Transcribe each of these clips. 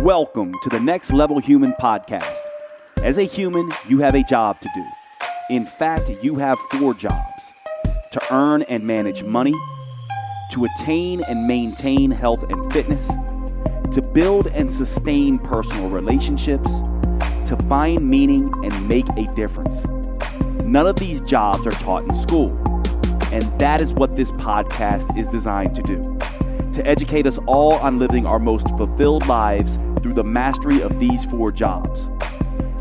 Welcome to the Next Level Human podcast. As a human, you have a job to do. In fact, you have 4 jobs: to earn and manage money, to attain and maintain health and fitness, to build and sustain personal relationships, to find meaning and make a difference. None of these jobs are taught in school, and that is what this podcast is designed to do: to educate us all on living our most fulfilled lives through the mastery of these 4 jobs.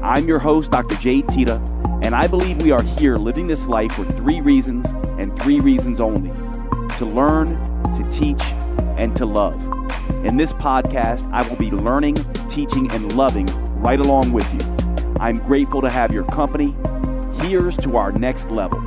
I'm your host, Dr. Jade, Teta, and I believe we are here living this life for 3 reasons and 3 reasons only: to learn, to teach, and to love. In this podcast, I will be learning, teaching, and loving right along with you. I'm grateful to have your company. Here's to our next level.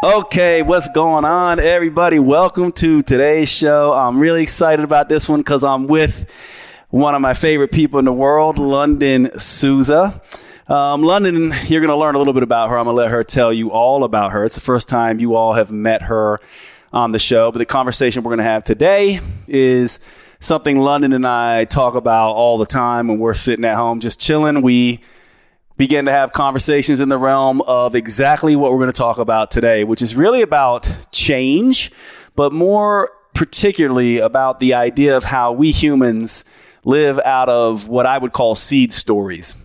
Okay, what's going on, everybody? Welcome to today's show. I'm really excited about this one because I'm with one of my favorite people in the world, Lunden Souza. Lunden, you're going to learn a little bit about her. I'm going to let her tell you all about her. It's the first time you all have met her on the show, but the conversation we're going to have today is something Lunden and I talk about all the time when we're sitting at home just chilling. We begin to have conversations in the realm of exactly what we're going to talk about today, which is really about change, but more particularly about the idea of how we humans live out of what I would call seed stories.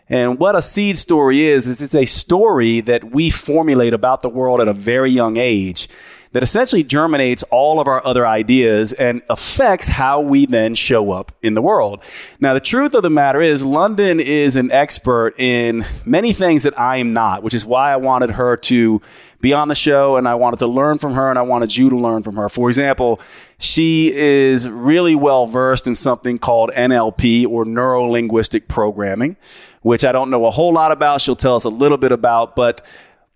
And what a seed story is it's a story that we formulate about the world at a very young age that essentially germinates all of our other ideas and affects how we then show up in the world. Now, the truth of the matter is Lunden is an expert in many things that I am not, which is why I wanted her to be on the show, and I wanted to learn from her, and I wanted you to learn from her. For example, she is really well versed in something called NLP, or Neurolinguistic Programming, which I don't know a whole lot about. She'll tell us a little bit about, but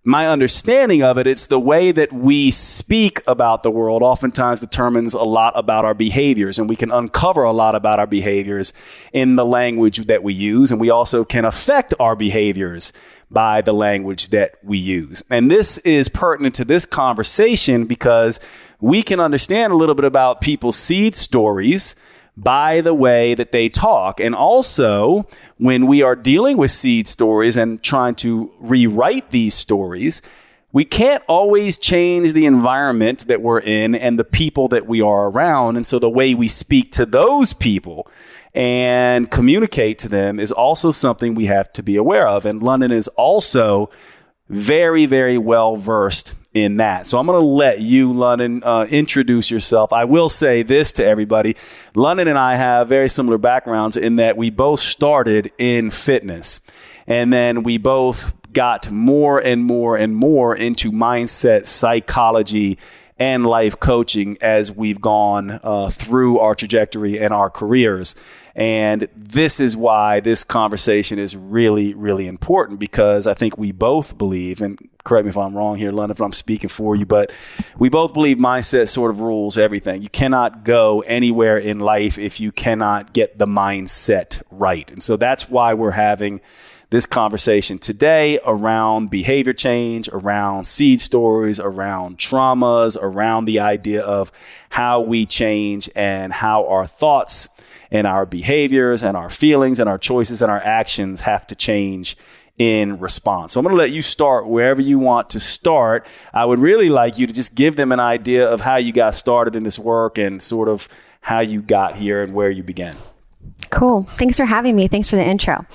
my understanding of it, it's the way that we speak about the world oftentimes determines a lot about our behaviors, and we can uncover a lot about our behaviors in the language that we use, and we also can affect our behaviors by the language that we use. And this is pertinent to this conversation because we can understand a little bit about people's seed stories by the way that they talk. And also, when we are dealing with seed stories and trying to rewrite these stories, we can't always change the environment that we're in and the people that we are around. And so the way we speak to those people and communicate to them is also something we have to be aware of. And Lunden is also very, very well versed in that. So I'm going to let you, Lunden, introduce yourself. I will say this to everybody. Lunden and I have very similar backgrounds in that we both started in fitness, and then we both got more and more and more into mindset, psychology, and life coaching as we've gone through our trajectory and our careers. And this is why this conversation is really, really important, because I think we both believe, and correct me if I'm wrong here, Lunden, if I'm speaking for you, but we both believe mindset sort of rules everything. You cannot go anywhere in life if you cannot get the mindset right. And so that's why we're having this conversation today around behavior change, around seed stories, around traumas, around the idea of how we change and how our thoughts and our behaviors and our feelings and our choices and our actions have to change in response. So I'm going to let you start wherever you want to start. I would really like you to just give them an idea of how you got started in this work and sort of how you got here and where you began. Cool. Thanks for having me. Thanks for the intro.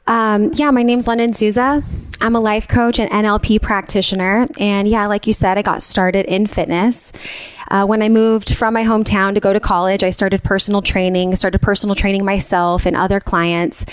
My name's Lunden Souza. I'm a life coach and NLP practitioner. And yeah, like you said, I got started in fitness. When I moved from my hometown to go to college, I started personal training myself and other clients,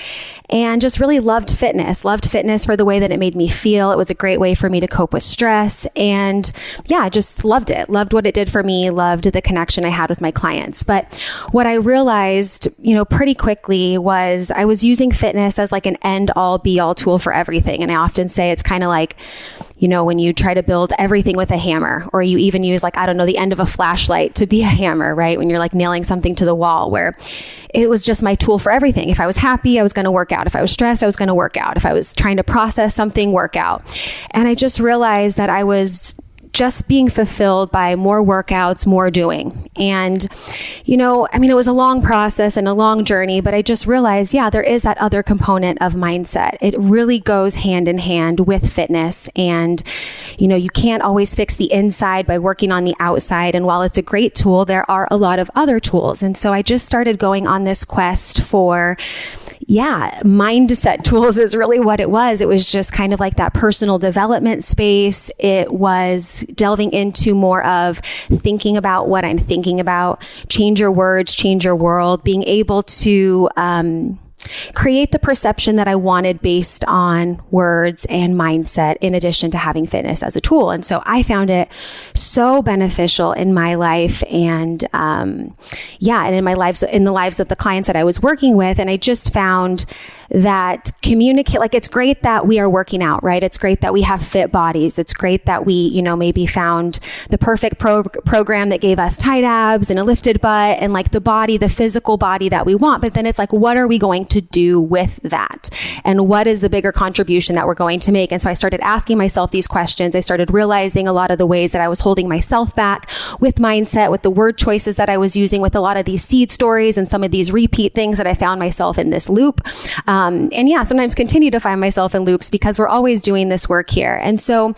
and just really loved fitness for the way that it made me feel. It was a great way for me to cope with stress. And yeah, I just loved it. Loved what it did for me. Loved the connection I had with my clients. But what I realized, pretty quickly was I was using fitness as like an end all be all tool for everything. And I often say it's kind of like, when you try to build everything with a hammer, or you even use the end of a flashlight to be a hammer, right? When you're nailing something to the wall, where it was just my tool for everything. If I was happy, I was going to work out. If I was stressed, I was going to work out. If I was trying to process something, work out. And I just realized that I was just being fulfilled by more workouts, more doing. And, it was a long process and a long journey, but I just realized, there is that other component of mindset. It really goes hand in hand with fitness. And, you can't always fix the inside by working on the outside. And while it's a great tool, there are a lot of other tools. And so I just started going on this quest for mindset tools is really what it was. It was just kind of like that personal development space. It was delving into more of thinking about what I'm thinking about, change your words, change your world, being able to, create the perception that I wanted based on words and mindset, in addition to having fitness as a tool. And so I found it so beneficial in my life and, and in the lives of the clients that I was working with. And I just found that it's great that we are working out, right? It's great that we have fit bodies. It's great that we, maybe found the perfect program that gave us tight abs and a lifted butt and the physical body that we want. But then it's what are we going to do with that? And what is the bigger contribution that we're going to make? And so I started asking myself these questions. I started realizing a lot of the ways that I was holding myself back with mindset, with the word choices that I was using, with a lot of these seed stories and some of these repeat things that I found myself in this loop. Sometimes continue to find myself in loops because we're always doing this work here. And so,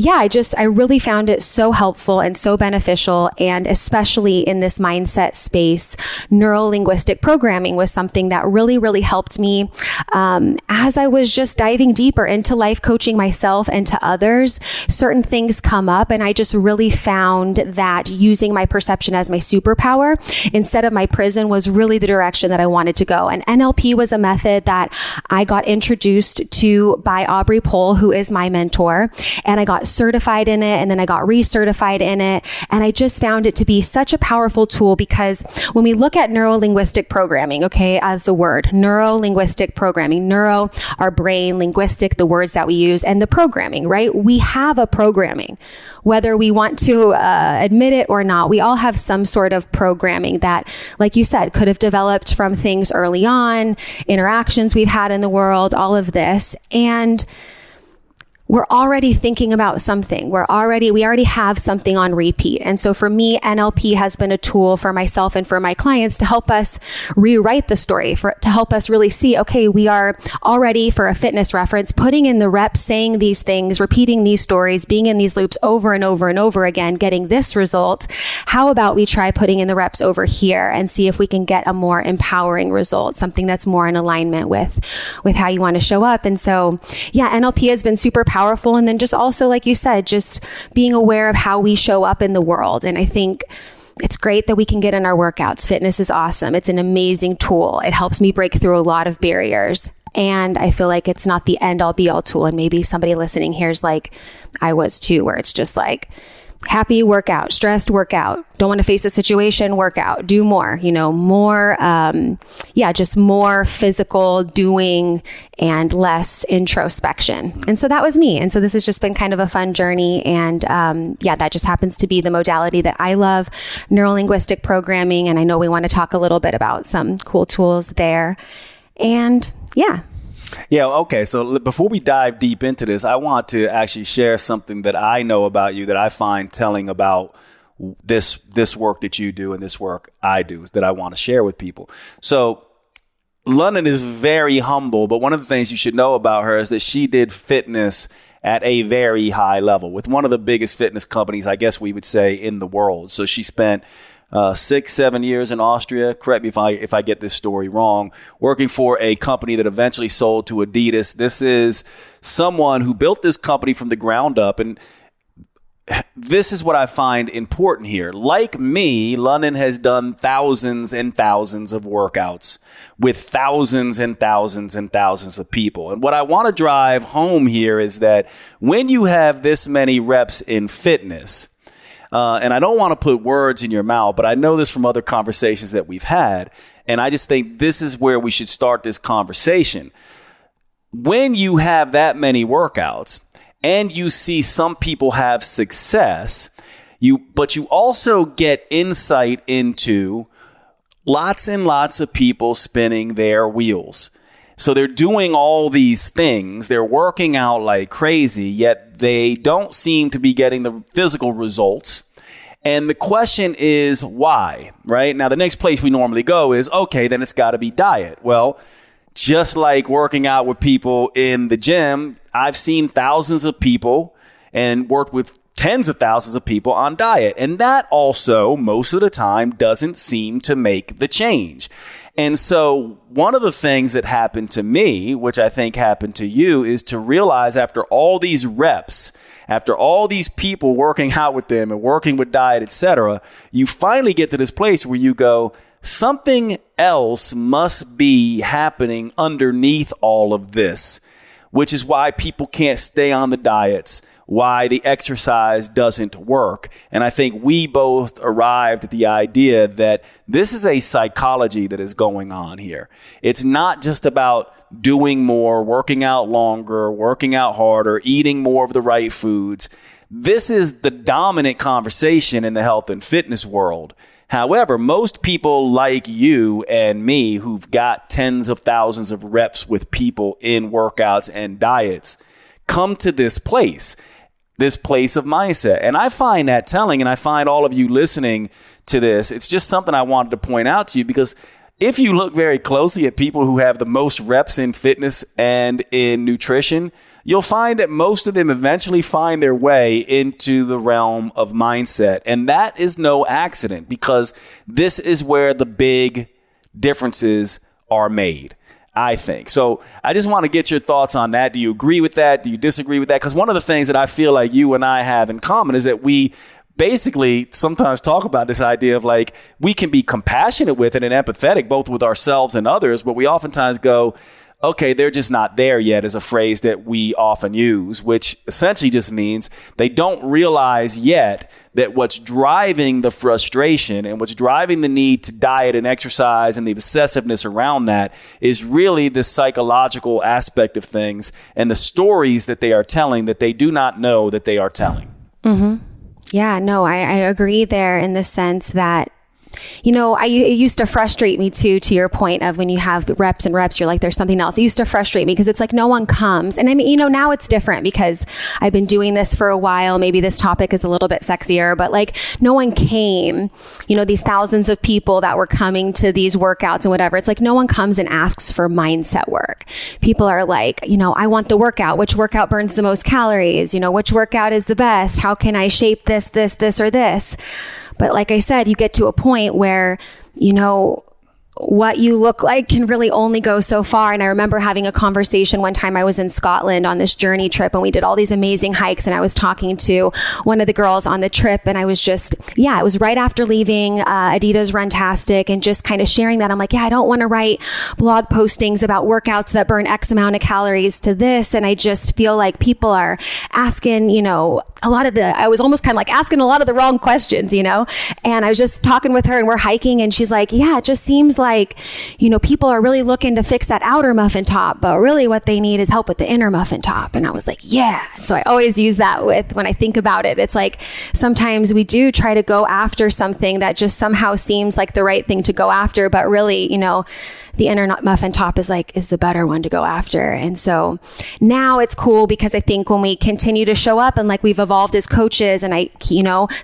I really found it so helpful and so beneficial. And especially in this mindset space, neurolinguistic programming was something that really, really helped me as I was just diving deeper into life coaching myself and to others. Certain things come up, and I just really found that using my perception as my superpower instead of my prison was really the direction that I wanted to go. And NLP was a method that I got introduced to by Aubrey Pohl, who is my mentor, and I got certified in it, and then I got recertified in it. And I just found it to be such a powerful tool because when we look at neurolinguistic programming, as the word, neurolinguistic programming, neuro, our brain, linguistic, the words that we use, and the programming, right? We have a programming, whether we want to admit it or not. We all have some sort of programming that, like you said, could have developed from things early on, interactions we've had in the world, all of this. And we're already thinking about something. We already have something on repeat. And so for me, NLP has been a tool for myself and for my clients to help us rewrite the story, to help us really see, we are already, for a fitness reference, putting in the reps, saying these things, repeating these stories, being in these loops over and over and over again, getting this result. How about we try putting in the reps over here and see if we can get a more empowering result, something that's more in alignment with how you want to show up. And so, NLP has been super powerful. And then just also, like you said, just being aware of how we show up in the world. And I think it's great that we can get in our workouts. Fitness is awesome. It's an amazing tool. It helps me break through a lot of barriers. And I feel like it's not the end all be all tool. And maybe somebody listening here is like, I was too, where it's just like, happy, workout, stressed, workout, don't want to face a situation, workout, do more, just more physical doing and less introspection. And so that was me. And so this has just been kind of a fun journey. And that just happens to be the modality that I love, neurolinguistic programming. And I know we want to talk a little bit about some cool tools there. And Yeah. Okay. So before we dive deep into this, I want to actually share something that I know about you that I find telling about this work that you do and this work I do that I want to share with people. So Lunden is very humble, but one of the things you should know about her is that she did fitness at a very high level with one of the biggest fitness companies, I guess we would say, in the world. So she spent 6-7 years in Austria. Correct me if I get this story wrong. Working for a company that eventually sold to Adidas. This is someone who built this company from the ground up. And this is what I find important here. Like me, Lunden has done thousands and thousands of workouts with thousands and thousands and thousands of people. And what I want to drive home here is that when you have this many reps in fitness, and I don't want to put words in your mouth, but I know this from other conversations that we've had. And I just think this is where we should start this conversation. When you have that many workouts and you see some people have success, but you also get insight into lots and lots of people spinning their wheels. So they're doing all these things. They're working out like crazy, yet they don't seem to be getting the physical results. And the question is why, right? Now, the next place we normally go is, okay, then it's got to be diet. Well, just like working out with people in the gym, I've seen thousands of people and worked with tens of thousands of people on diet. And that also, most of the time, doesn't seem to make the change. And so one of the things that happened to me, which I think happened to you, is to realize after all these reps, after all these people working out with them and working with diet, etc., you finally get to this place where you go, something else must be happening underneath all of this, which is why people can't stay on the diets, why the exercise doesn't work. And I think we both arrived at the idea that this is a psychology that is going on here. It's not just about doing more, working out longer, working out harder, eating more of the right foods. This is the dominant conversation in the health and fitness world. However, most people like you and me who've got tens of thousands of reps with people in workouts and diets come to this place of mindset. And I find that telling, and I find all of you listening to this, it's just something I wanted to point out to you, because if you look very closely at people who have the most reps in fitness and in nutrition, you'll find that most of them eventually find their way into the realm of mindset. And that is no accident, because this is where the big differences are made, I think. So I just want to get your thoughts on that. Do you agree with that? Do you disagree with that? Because one of the things that I feel like you and I have in common is that we basically sometimes talk about this idea of like, we can be compassionate with it and empathetic both with ourselves and others, but we oftentimes go, okay, they're just not there yet, is a phrase that we often use, which essentially just means they don't realize yet that what's driving the frustration and what's driving the need to diet and exercise and the obsessiveness around that is really the psychological aspect of things and the stories that they are telling that they do not know that they are telling. Mm-hmm. Yeah, no, I agree there in the sense that, you know, it used to frustrate me too, to your point of when you have reps and reps, you're like, there's something else. It used to frustrate me because it's like no one comes. And I mean, you know, now it's different because I've been doing this for a while. Maybe this topic is a little bit sexier, but like no one came, you know, these thousands of people that were coming to these workouts and whatever. It's like no one comes and asks for mindset work. People are like, you know, I want the workout. Which workout burns the most calories? You know, which workout is the best? How can I shape this, or this? But like I said, you get to a point where, you know, what you look like can really only go so far. And I remember having a conversation one time. I was in Scotland on this journey trip and we did all these amazing hikes. And I was talking to one of the girls on the trip and I was just, it was right after leaving Adidas Runtastic and just kind of sharing that. I'm like, I don't want to write blog postings about workouts that burn X amount of calories to this. And I just feel like people are asking, you know, I was almost kind of like asking a lot of the wrong questions, you know, and I was just talking with her and we're hiking and she's like, it just seems like, you know, people are really looking to fix that outer muffin top, but really what they need is help with the inner muffin top. And I was like, yeah. So I always use that when I think about it. It's like sometimes we do try to go after something that just somehow seems like the right thing to go after, but really, you know, the inner muffin top is the better one to go after. And so now it's cool because I think when we continue to show up and like we've evolved as coaches and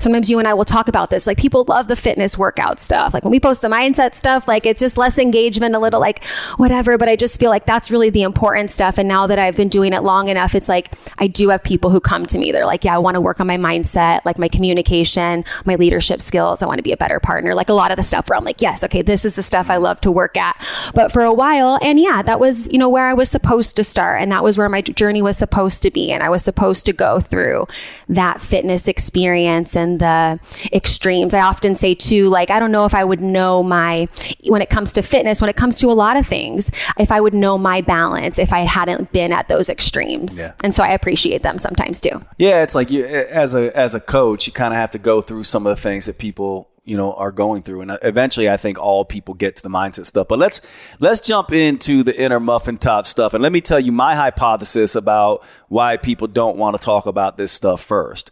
sometimes you and I will talk about this, like people love the fitness workout stuff. Like when we post the mindset stuff, like it's just less engagement, a little like whatever, but I just feel like that's really the important stuff. And now that I've been doing it long enough, it's like, I do have people who come to me. They're like, I want to work on my mindset, like my communication, my leadership skills. I want to be a better partner. Like a lot of the stuff where I'm like, yes, okay, this is the stuff I love to work at. But for a while, and that was, you know, where I was supposed to start. And that was where my journey was supposed to be. And I was supposed to go through that fitness experience and the extremes. I often say too, like, I don't know if I would know when it comes to fitness, when it comes to a lot of things, if I would know my balance, if I hadn't been at those extremes. Yeah. And so I appreciate them sometimes too. Yeah. It's like as a coach, you kind of have to go through some of the things that people are going through. And eventually I think all people get to the mindset stuff. But let's jump into the inner muffin top stuff. And let me tell you my hypothesis about why people don't want to talk about this stuff first.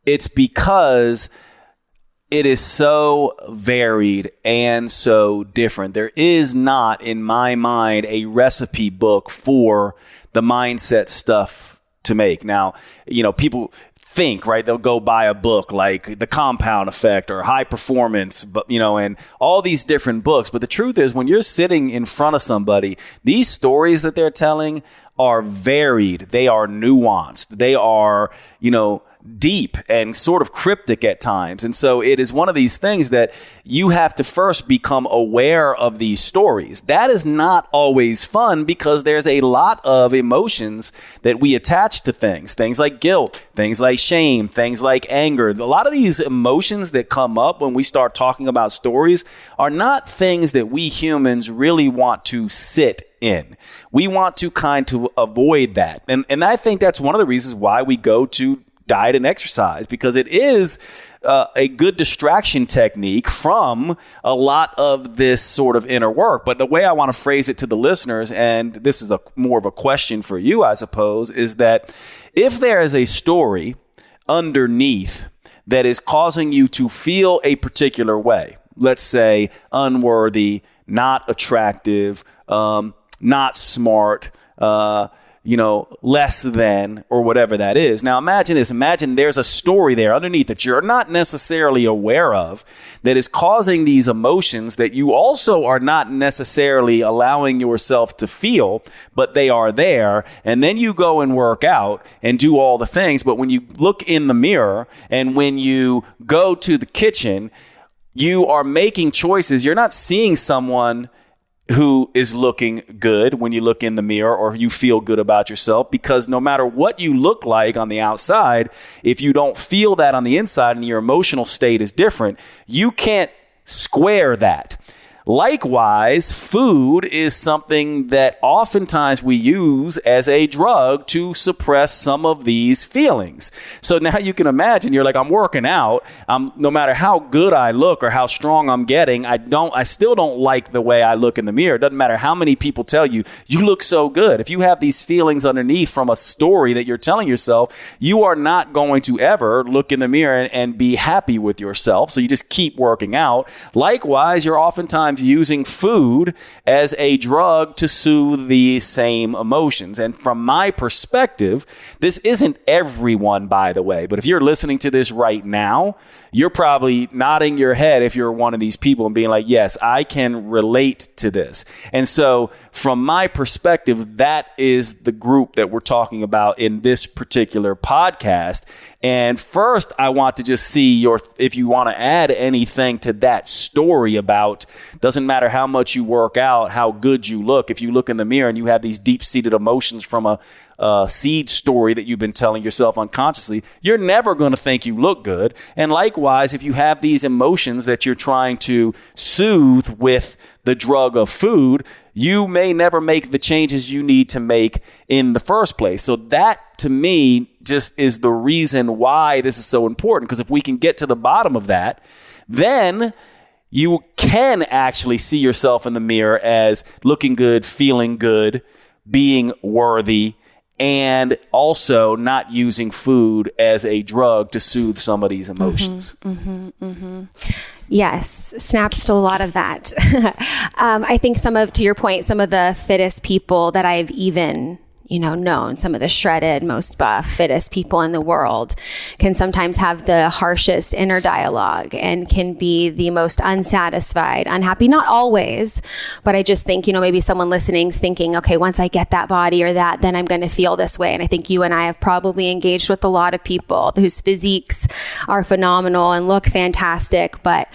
It's because it is so varied and so different. There is not, in my mind, a recipe book for the mindset stuff to make. Now, people think, right? They'll go buy a book like The Compound Effect or High Performance, but and all these different books. But the truth is, when you're sitting in front of somebody, these stories that they're telling are varied. They are nuanced. They are, deep and sort of cryptic at times. And so it is one of these things that you have to first become aware of these stories. That is not always fun because there's a lot of emotions that we attach to things like guilt, things like shame, things like anger. A lot of these emotions that come up when we start talking about stories are not things that we humans really want to sit in. We want to kind of avoid that. And I think that's one of the reasons why we go to diet and exercise, because it is a good distraction technique from a lot of this sort of inner work. But the way I want to phrase it to the listeners, and this is more of a question for you, I suppose, is that if there is a story underneath that is causing you to feel a particular way, let's say unworthy, not attractive, not smart, less than, or whatever that is. Now imagine this. Imagine there's a story there underneath that you're not necessarily aware of that is causing these emotions that you also are not necessarily allowing yourself to feel, but they are there. And then you go and work out and do all the things. But when you look in the mirror and when you go to the kitchen, you are making choices. You're not seeing someone who is looking good when you look in the mirror or you feel good about yourself, because no matter what you look like on the outside, if you don't feel that on the inside and your emotional state is different, you can't square that. Likewise, food is something that oftentimes we use as a drug to suppress some of these feelings. So now you can imagine, you're like, I'm working out. No matter how good I look or how strong I'm getting, I still don't like the way I look in the mirror. It doesn't matter how many people tell you, you look so good. If you have these feelings underneath from a story that you're telling yourself, you are not going to ever look in the mirror and be happy with yourself. So you just keep working out. Likewise, you're oftentimes using food as a drug to soothe the same emotions. And from my perspective, this isn't everyone, by the way, but if you're listening to this right now, you're probably nodding your head if you're one of these people and being like, yes, I can relate to this. And so from my perspective, that is the group that we're talking about in this particular podcast. And first, I want to just see if you want to add anything to that story about, doesn't matter how much you work out, how good you look. If you look in the mirror and you have these deep-seated emotions from a seed story that you've been telling yourself unconsciously, you're never going to think you look good. And likewise, if you have these emotions that you're trying to soothe with the drug of food, you may never make the changes you need to make in the first place. So that, to me, just is the reason why this is so important. Because if we can get to the bottom of that, then you can actually see yourself in the mirror as looking good, feeling good, being worthy, and also not using food as a drug to soothe some of these emotions. Yes, snaps to a lot of that. I think to your point, some of the fittest people that I've even known, some of the shredded, most buff, fittest people in the world can sometimes have the harshest inner dialogue and can be the most unsatisfied, unhappy. Not always, but I just think, maybe someone listening is thinking, okay, once I get that body or that, then I'm going to feel this way. And I think you and I have probably engaged with a lot of people whose physiques are phenomenal and look fantastic, but,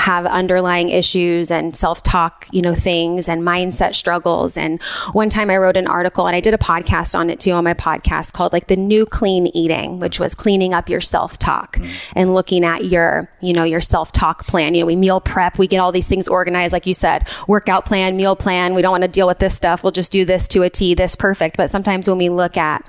have underlying issues and self-talk, things and mindset struggles. And one time I wrote an article, and I did a podcast on it too, on my podcast, called like the new clean eating, which was cleaning up your self-talk and looking at your self-talk plan. We meal prep, we get all these things organized, like you said, workout plan, meal plan. We don't want to deal with this stuff. We'll just do this to a T, this perfect. But sometimes when we look at,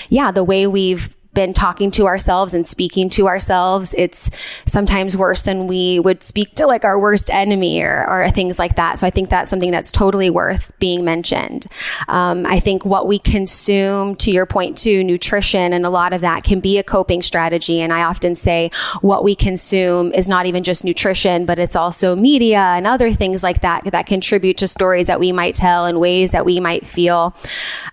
the way we've been talking to ourselves and speaking to ourselves, it's sometimes worse than we would speak to like our worst enemy or things like that. So I think that's something that's totally worth being mentioned. I think what we consume, to your point too, nutrition, and a lot of that can be a coping strategy. And I often say what we consume is not even just nutrition, but it's also media and other things like that that contribute to stories that we might tell and ways that we might feel.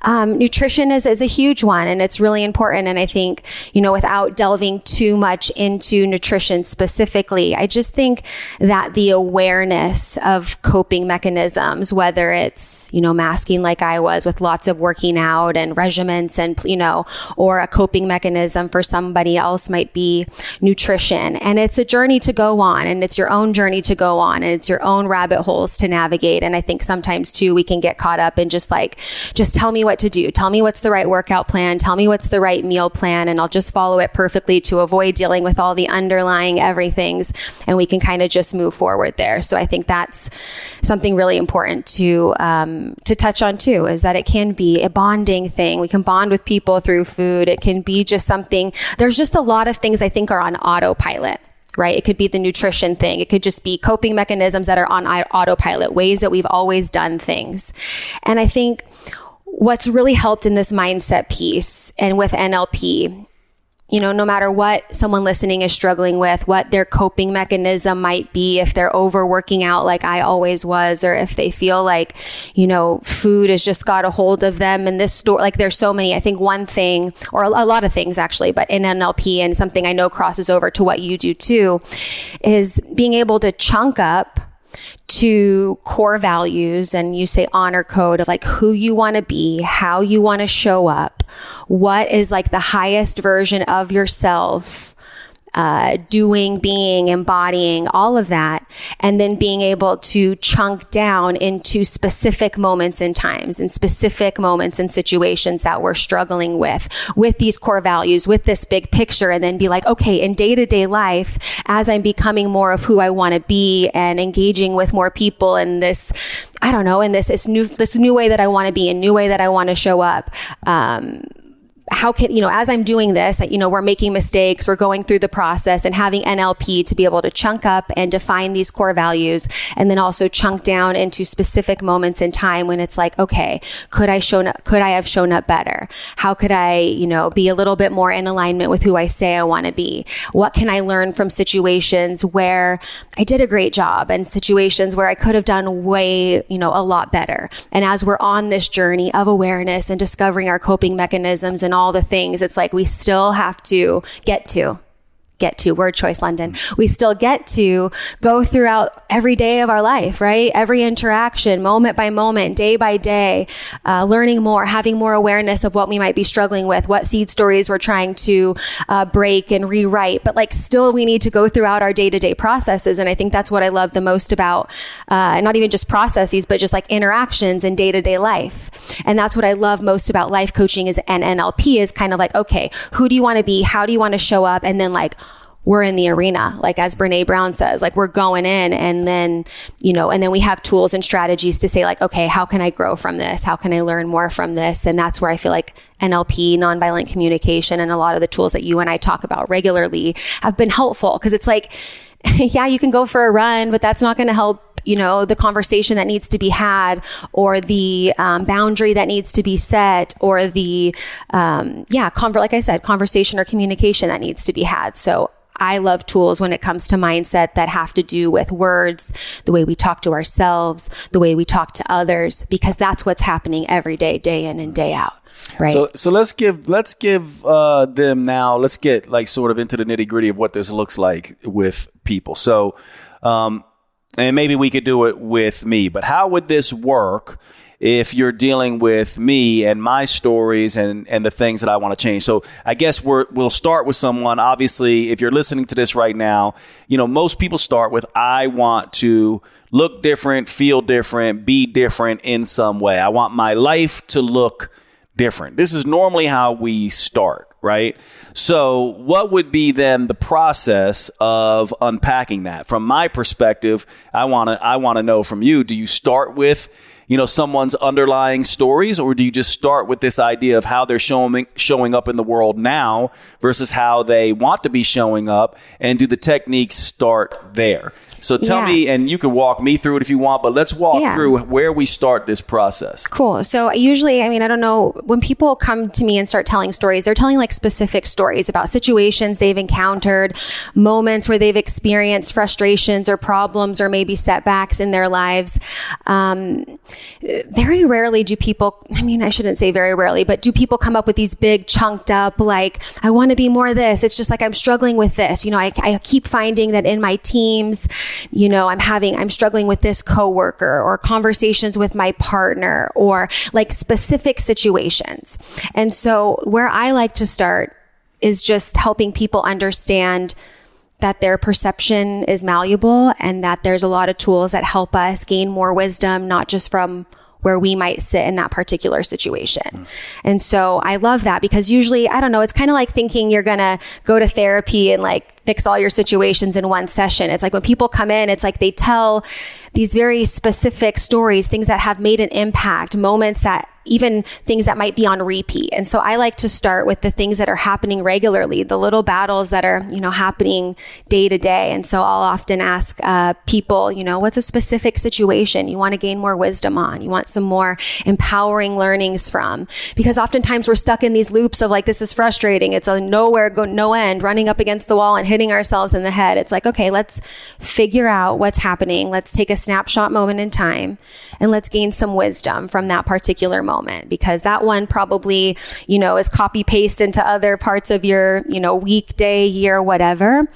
Nutrition is a huge one, and it's really important. And I think, without delving too much into nutrition specifically, I just think that the awareness of coping mechanisms, whether it's, masking like I was with lots of working out and regimens and, or a coping mechanism for somebody else might be nutrition. And it's a journey to go on, and it's your own journey to go on, and it's your own rabbit holes to navigate. And I think sometimes too, we can get caught up in just tell me what to do. Tell me what's the right workout plan. Tell me what's the right meal plan. And I'll just follow it perfectly to avoid dealing with all the underlying everythings. And we can kind of just move forward there. So I think that's something really important to touch on too, is that it can be a bonding thing. We can bond with people through food. It can be just something, there's just a lot of things I think are on autopilot. Right? It could be the nutrition thing. It could just be coping mechanisms that are on autopilot, ways that we've always done things. And I think what's really helped in this mindset piece and with NLP, no matter what someone listening is struggling with, what their coping mechanism might be, if they're overworking out like I always was, or if they feel like, food has just got a hold of them in this store. Like there's so many, I think one thing, or a lot of things actually, but in NLP, and something I know crosses over to what you do too, is being able to chunk up to core values, and you say honor code of like who you want to be, how you want to show up, what is like the highest version of yourself, doing, being, embodying, all of that. And then being able to chunk down into specific moments in times and specific moments and situations that we're struggling with these core values, with this big picture. And then be like, okay, in day-to-day life, as I'm becoming more of who I want to be and engaging with more people in this, this new way that I want to be, a new way that I want to show up, how can, as I'm doing this, we're making mistakes, we're going through the process, and having NLP to be able to chunk up and define these core values, and then also chunk down into specific moments in time when it's like, okay, could I have shown up better? How could I, be a little bit more in alignment with who I say I want to be? What can I learn from situations where I did a great job and situations where I could have done way, a lot better? And as we're on this journey of awareness and discovering our coping mechanisms and all the things, it's like we still have to get to, word choice, Lunden. We still get to go throughout every day of our life, right? Every interaction, moment by moment, day by day, learning more, having more awareness of what we might be struggling with, what seed stories we're trying to break and rewrite. But still we need to go throughout our day-to-day processes. And I think that's what I love the most about, not even just processes, but just interactions in day-to-day life. And that's what I love most about life coaching and NLP is kind of like, okay, who do you want to be? How do you want to show up? And then we're in the arena, as Brene Brown says, we're going in, and then, and then we have tools and strategies to say okay, how can I grow from this? How can I learn more from this? And that's where I feel like NLP, nonviolent communication, and a lot of the tools that you and I talk about regularly have been helpful, because it's yeah, you can go for a run, but that's not going to help the conversation that needs to be had, or the boundary that needs to be set, or the, like I said, conversation or communication that needs to be had. So I love tools when it comes to mindset that have to do with words, the way we talk to ourselves, the way we talk to others, because that's what's happening every day, day in and day out. Right. So let's give them now. Let's get sort of into the nitty gritty of what this looks like with people. So, and maybe we could do it with me, but how would this work if you're dealing with me and my stories and the things that I want to change? So I guess we'll start with someone. Obviously, if you're listening to this right now, most people start with, I want to look different, feel different, be different in some way. I want my life to look different. This is normally how we start, right? So what would be then the process of unpacking that? From my perspective, I want to know from you, do you start with, someone's underlying stories, or do you just start with this idea of how they're showing up in the world now versus how they want to be showing up, and do the techniques start there? So tell me, and you can walk me through it if you want, but let's walk through where we start this process. Cool. So usually, I don't know, when people come to me and start telling stories, they're telling like specific stories about situations they've encountered, moments where they've experienced frustrations or problems or maybe setbacks in their lives. Very rarely do people, I shouldn't say very rarely, but do people come up with these big chunked up, like, I want to be more of this. It's just like, I'm struggling with this. I keep finding that in my teams, I'm struggling with this coworker, or conversations with my partner, or like specific situations. And so where I like to start is just helping people understand that their perception is malleable, and that there's a lot of tools that help us gain more wisdom, not just from where we might sit in that particular situation. And so I love that, because usually, it's kind of like thinking you're going to go to therapy and like fix all your situations in one session. It's like when people come in, it's like they tell these very specific stories, things that have made an impact, moments that even things that might be on repeat. And so I like to start with the things that are happening regularly, the little battles that are, happening day to day. And so I'll often ask people, what's a specific situation you want to gain more wisdom on? You want some more empowering learnings from? Because oftentimes we're stuck in these loops of like, this is frustrating. It's a nowhere, no end, running up against the wall and hitting ourselves in the head. It's like, okay, let's figure out what's happening. Let's take a snapshot moment in time, and let's gain some wisdom from that particular moment, because that one probably, is copy paste into other parts of your, weekday, year, whatever.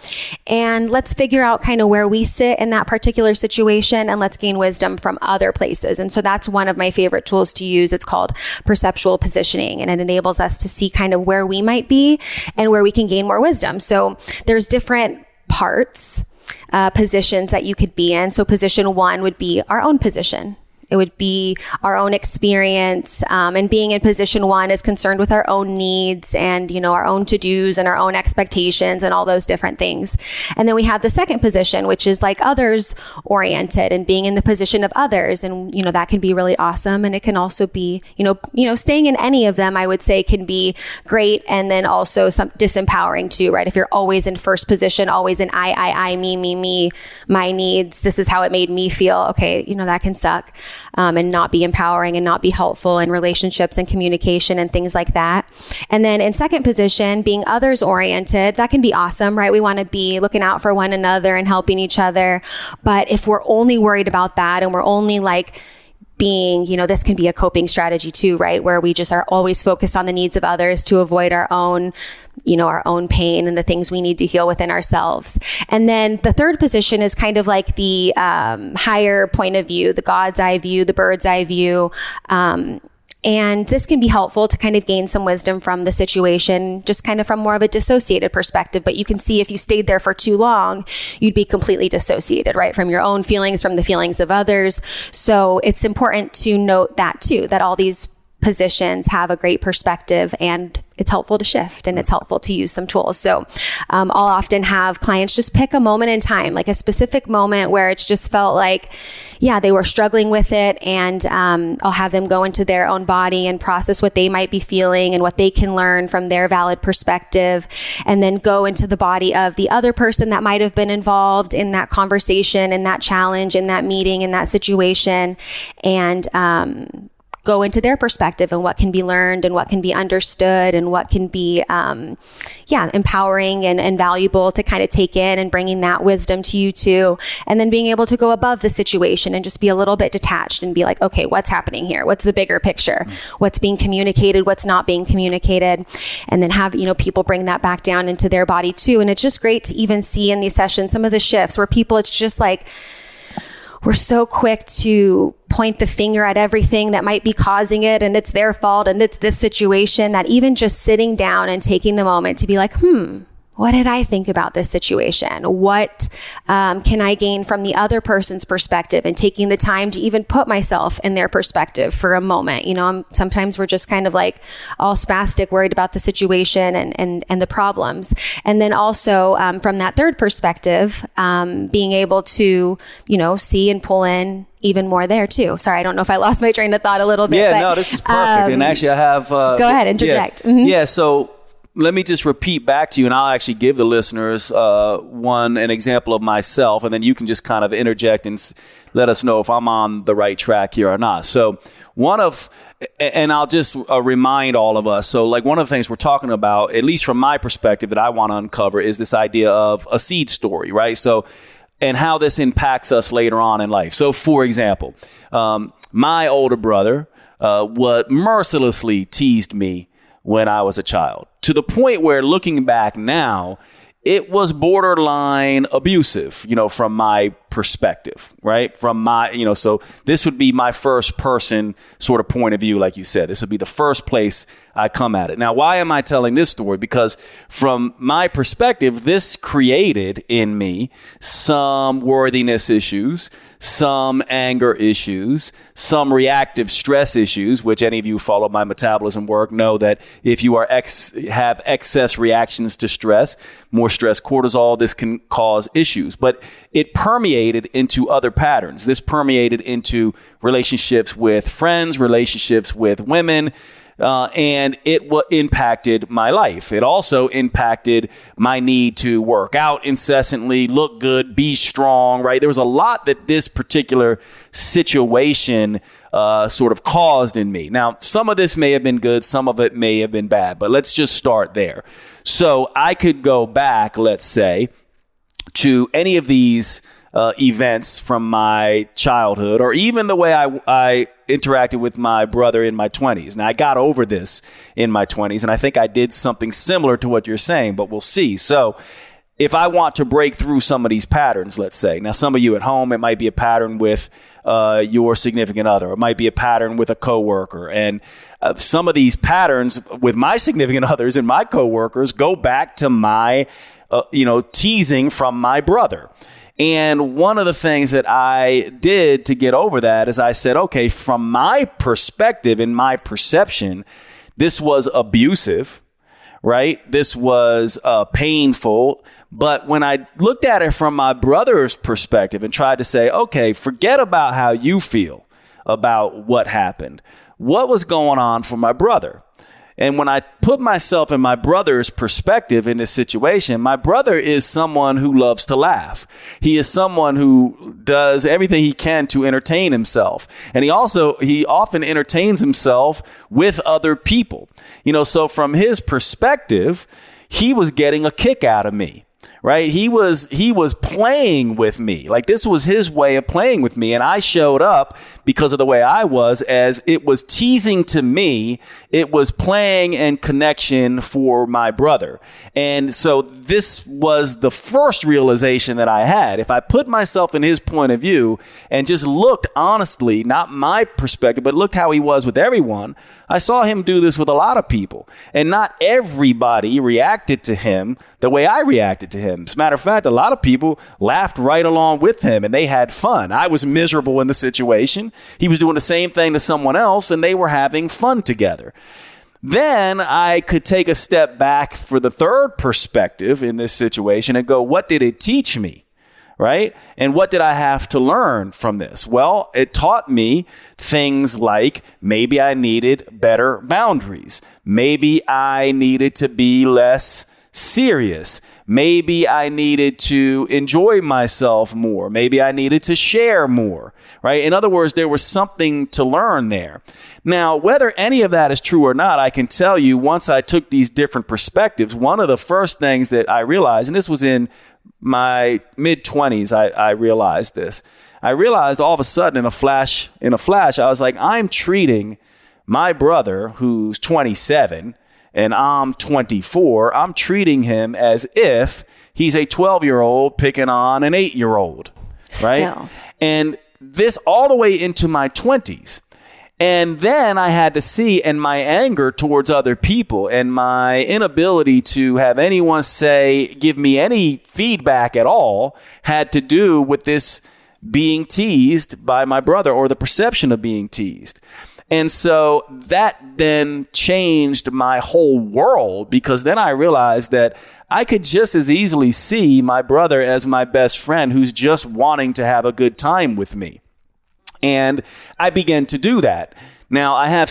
And let's figure out kind of where we sit in that particular situation, and let's gain wisdom from other places. And so that's one of my favorite tools to use. It's called perceptual positioning, and it enables us to see kind of where we might be and where we can gain more wisdom. So there's different parts, positions that you could be in. So position one would be our own position. It would be our own experience, and being in position one is concerned with our own needs and, our own to-dos and our own expectations and all those different things. And then we have the second position, which is like others oriented, and being in the position of others. And, that can be really awesome. And it can also be, staying in any of them, I would say, can be great. And then also some disempowering too, right? If you're always in first position, always in I, me, my needs, this is how it made me feel. Okay. That can suck. And not be empowering and not be helpful in relationships and communication and things like that. And then in second position, being others oriented, that can be awesome, right? We want to be looking out for one another and helping each other. But if we're only worried about that, and we're only like being, this can be a coping strategy too, right? Where we just are always focused on the needs of others to avoid our own pain and the things we need to heal within ourselves. And then the third position is kind of like the higher point of view, the God's eye view, the bird's eye view. And this can be helpful to kind of gain some wisdom from the situation, just kind of from more of a dissociated perspective. But you can see if you stayed there for too long, you'd be completely dissociated, right? From your own feelings, from the feelings of others. So it's important to note that too, that all these positions have a great perspective, and it's helpful to shift, and it's helpful to use some tools. So I'll often have clients just pick a moment in time, like a specific moment where it's just felt like, they were struggling with it. And I'll have them go into their own body and process what they might be feeling and what they can learn from their valid perspective, and then go into the body of the other person that might have been involved in that conversation, in that challenge, in that meeting, in that situation, and go into their perspective and what can be learned and what can be understood and what can be, empowering and valuable to kind of take in, and bringing that wisdom to you too. And then being able to go above the situation and just be a little bit detached and be like, okay, what's happening here? What's the bigger picture? What's being communicated? What's not being communicated? And then have, people bring that back down into their body too. And it's just great to even see in these sessions some of the shifts where people, it's just like, we're so quick to point the finger at everything that might be causing it, and it's their fault, and it's this situation, that even just sitting down and taking the moment to be like, what did I think about this situation? What can I gain from the other person's perspective, and taking the time to even put myself in their perspective for a moment. Sometimes we're just kind of like all spastic, worried about the situation and the problems. And then also from that third perspective, being able to, see and pull in even more there too. Sorry, I don't know if I lost my train of thought a little bit. Yeah, but, no, this is perfect. And actually I have... go ahead, interject. Yeah, yeah, so let me just repeat back to you, and I'll actually give the listeners an example of myself, and then you can just kind of interject and let us know if I'm on the right track here or not. So and I'll just remind all of us. So like one of the things we're talking about, at least from my perspective that I want to uncover, is this idea of a seed story, right? So, and how this impacts us later on in life. So for example, my older brother mercilessly teased me when I was a child, to the point where, looking back now, it was borderline abusive, from my perspective, right? From my, so this would be my first person sort of point of view. Like you said, this would be the first place I come at it. Now, why am I telling this story? Because from my perspective, this created in me some worthiness issues, some anger issues, some reactive stress issues, which any of you who follow my metabolism work know that if you have excess reactions to stress, more stress cortisol, this can cause issues. But it permeated into other patterns. This permeated into relationships with friends, relationships with women, and it impacted my life. It also impacted my need to work out incessantly, look good, be strong, right? There was a lot that this particular situation sort of caused in me. Now, some of this may have been good, some of it may have been bad, but let's just start there. So I could go back, let's say, to any of these events from my childhood, or even the way I interacted with my brother in my 20s. Now, I got over this in my 20s, and I think I did something similar to what you're saying, but we'll see. So if I want to break through some of these patterns, let's say, now some of you at home, it might be a pattern with your significant other. It might be a pattern with a coworker. And some of these patterns with my significant others and my coworkers go back to my, teasing from my brother. And one of the things that I did to get over that is I said, okay, from my perspective and my perception, this was abusive, right? This was painful. But when I looked at it from my brother's perspective and tried to say, okay, forget about how you feel about what happened. What was going on for my brother? And when I put myself in my brother's perspective in this situation, my brother is someone who loves to laugh. He is someone who does everything he can to entertain himself. And he often entertains himself with other people. So from his perspective, he was getting a kick out of me. Right? He was playing with me. Like, this was his way of playing with me. And I showed up because of the way I was, as it was teasing to me. It was playing and connection for my brother. And so this was the first realization that I had. If I put myself in his point of view and just looked honestly, not my perspective, but looked how he was with everyone, I saw him do this with a lot of people. And not everybody reacted to him the way I reacted to him. As a matter of fact, a lot of people laughed right along with him and they had fun. I was miserable in the situation. He was doing the same thing to someone else and they were having fun together. Then I could take a step back for the third perspective in this situation and go, what did it teach me? Right? And what did I have to learn from this? Well, it taught me things like maybe I needed better boundaries. Maybe I needed to be less serious. Maybe I needed to enjoy myself more. Maybe I needed to share more, right? In other words, there was something to learn there. Now, whether any of that is true or not, I can tell you once I took these different perspectives, one of the first things that I realized, and this was in my mid-20s, I realized this. I realized all of a sudden in a flash, I was like, I'm treating my brother who's 27 and I'm 24, I'm treating him as if he's a 12-year-old picking on an 8-year-old, right? Still. And this all the way into my 20s. And then I had to see, and my anger towards other people and my inability to have anyone give me any feedback at all had to do with this being teased by my brother, or the perception of being teased. And so that then changed my whole world, because then I realized that I could just as easily see my brother as my best friend who's just wanting to have a good time with me. And I began to do that. Now, I have,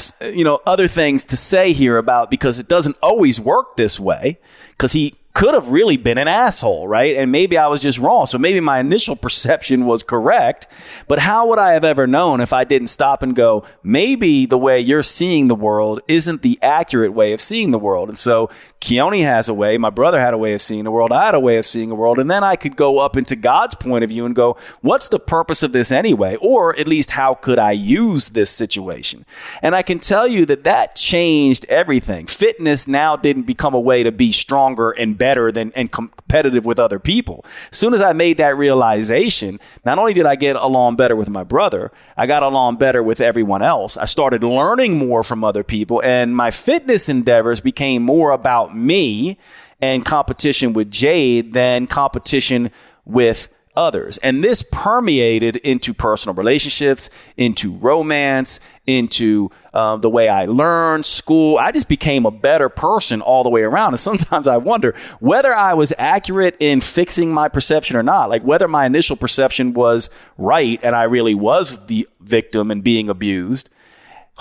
other things to say here about, because it doesn't always work this way, because he could have really been an asshole, right? And maybe I was just wrong. So maybe my initial perception was correct, but how would I have ever known if I didn't stop and go, maybe the way you're seeing the world isn't the accurate way of seeing the world. And so Keone has a way, my brother had a way of seeing the world, I had a way of seeing the world, and then I could go up into God's point of view and go, what's the purpose of this anyway? Or at least, how could I use this situation? And I can tell you that changed everything. Fitness now didn't become a way to be stronger and better and competitive with other people. As soon as I made that realization, not only did I get along better with my brother, I got along better with everyone else. I started learning more from other people, and my fitness endeavors became more about me and competition with Jade than competition with others. And this permeated into personal relationships, into romance, into the way I learned, school. I just became a better person all the way around. And sometimes I wonder whether I was accurate in fixing my perception or not, like whether my initial perception was right and I really was the victim and being abused.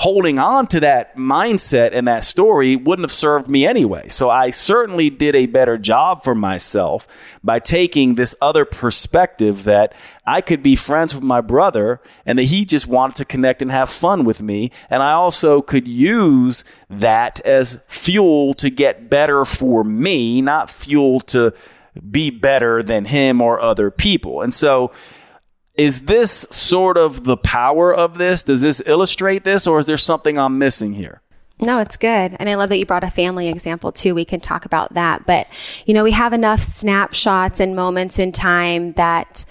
Holding on to that mindset and that story wouldn't have served me anyway. So I certainly did a better job for myself by taking this other perspective that I could be friends with my brother and that he just wanted to connect and have fun with me. And I also could use that as fuel to get better for me, not fuel to be better than him or other people. And so, is this sort of the power of this? Does this illustrate this, or is there something I'm missing here? No, it's good. And I love that you brought a family example too. We can talk about that. But, we have enough snapshots and moments in time that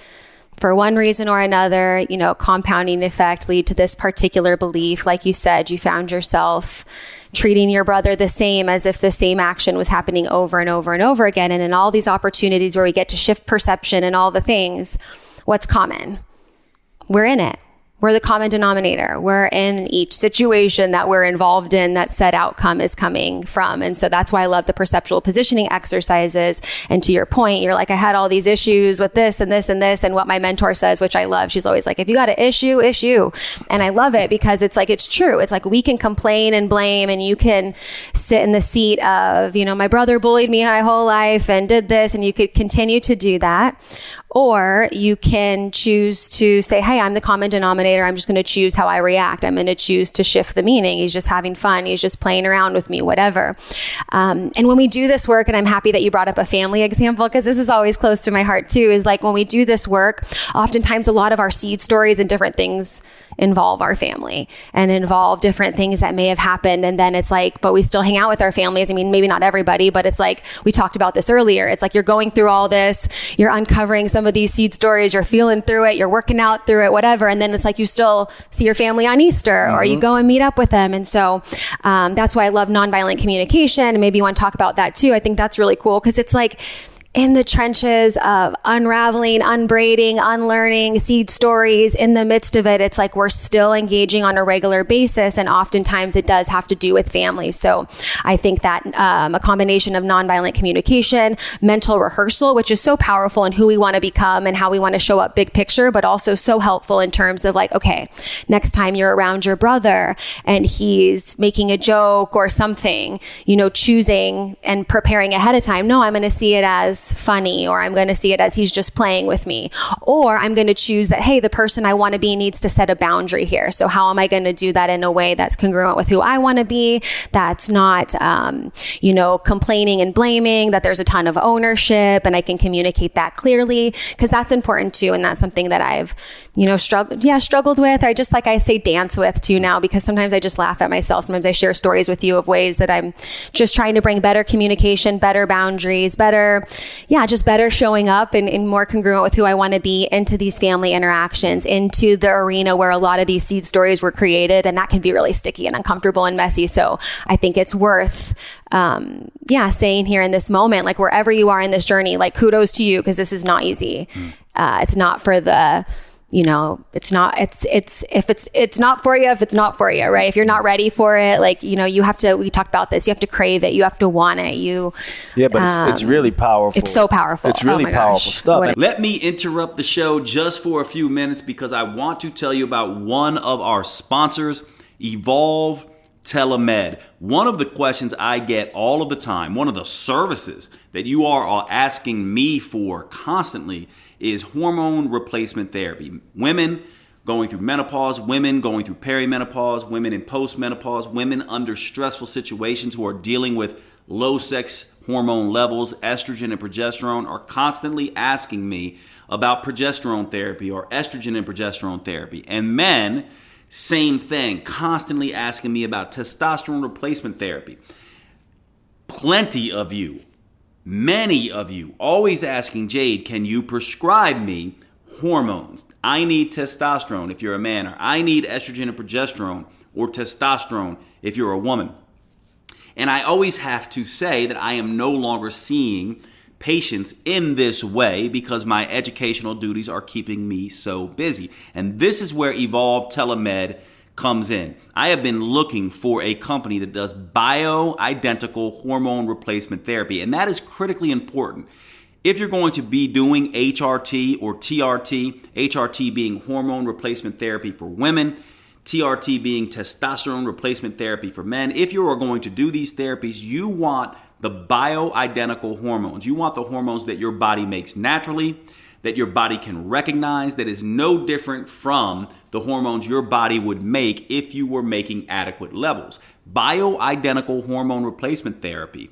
for one reason or another, compounding effect lead to this particular belief. Like you said, you found yourself treating your brother the same as if the same action was happening over and over and over again. And in all these opportunities where we get to shift perception and all the things, what's common? We're in it. We're the common denominator. We're in each situation that we're involved in that said outcome is coming from. And so that's why I love the perceptual positioning exercises. And to your point, you're like, I had all these issues with this and this and this. And what my mentor says, which I love, she's always like, if you got an issue. And I love it because it's like, it's true. It's like we can complain and blame, and you can sit in the seat of, my brother bullied me my whole life and did this, and you could continue to do that. Or you can choose to say, hey, I'm the common denominator. I'm just going to choose how I react. I'm going to choose to shift the meaning. He's just having fun. He's just playing around with me, whatever. And when we do this work, and I'm happy that you brought up a family example, because this is always close to my heart too, is like when we do this work, oftentimes a lot of our seed stories and different things involve our family and involve different things that may have happened. And then it's like, but we still hang out with our families. I mean, maybe not everybody, but it's like, we talked about this earlier. It's like you're going through all this, you're uncovering some of these seed stories, you're feeling through it, you're working out through it, whatever. And then it's like you still see your family on Easter, or you go and meet up with them. And so that's why I love nonviolent communication. And maybe you want to talk about that too. I think that's really cool, because it's like, in the trenches of unraveling, unbraiding, unlearning seed stories, in the midst of it, it's like we're still engaging on a regular basis. And oftentimes it does have to do with family. So I think that a combination of nonviolent communication, mental rehearsal, which is so powerful in who we want to become and how we want to show up big picture, but also so helpful in terms of like, okay, next time you're around your brother and he's making a joke or something, choosing and preparing ahead of time. No, I'm going to see it as funny, or I'm going to see it as he's just playing with me, or I'm going to choose that, hey, the person I want to be needs to set a boundary here. So how am I going to do that in a way that's congruent with who I want to be? That's not, complaining and blaming, that there's a ton of ownership, and I can communicate that clearly, because that's important too. And that's something that I've, struggled with. I just, like I say, dance with too now, because sometimes I just laugh at myself. Sometimes I share stories with you of ways that I'm just trying to bring better communication, better boundaries, better just better showing up and more congruent with who I want to be into these family interactions, into the arena where a lot of these seed stories were created. And that can be really sticky and uncomfortable and messy. So I think it's worth, saying here in this moment, like wherever you are in this journey, like kudos to you, because this is not easy. It's not for the, it's not for you if it's not for you, right? If you're not ready for it, like, you have to, we talked about this, you have to crave it. You have to want it. But it's really powerful. It's so powerful. It's really powerful stuff. Let me interrupt the show just for a few minutes because I want to tell you about one of our sponsors, Evolve Telemed. One of the questions I get all of the time, one of the services that you are asking me for constantly is hormone replacement therapy. Women going through menopause, women going through perimenopause, women in postmenopause, women under stressful situations who are dealing with low sex hormone levels, estrogen and progesterone, are constantly asking me about progesterone therapy or estrogen and progesterone therapy. And men, same thing, constantly asking me about testosterone replacement therapy. Plenty of you, many of you, always asking, Jade, can you prescribe me hormones? I need testosterone if you're a man, or I need estrogen and progesterone or testosterone if you're a woman. And I always have to say that I am no longer seeing patients in this way because my educational duties are keeping me so busy. And this is where Evolve Telemed comes in. I have been looking for a company that does bioidentical hormone replacement therapy, and that is critically important. If you're going to be doing HRT or TRT, HRT being hormone replacement therapy for women, TRT being testosterone replacement therapy for men, if you are going to do these therapies, you want the bioidentical hormones. You want the hormones that your body makes naturally, that your body can recognize, that is no different from the hormones your body would make if you were making adequate levels. Bioidentical hormone replacement therapy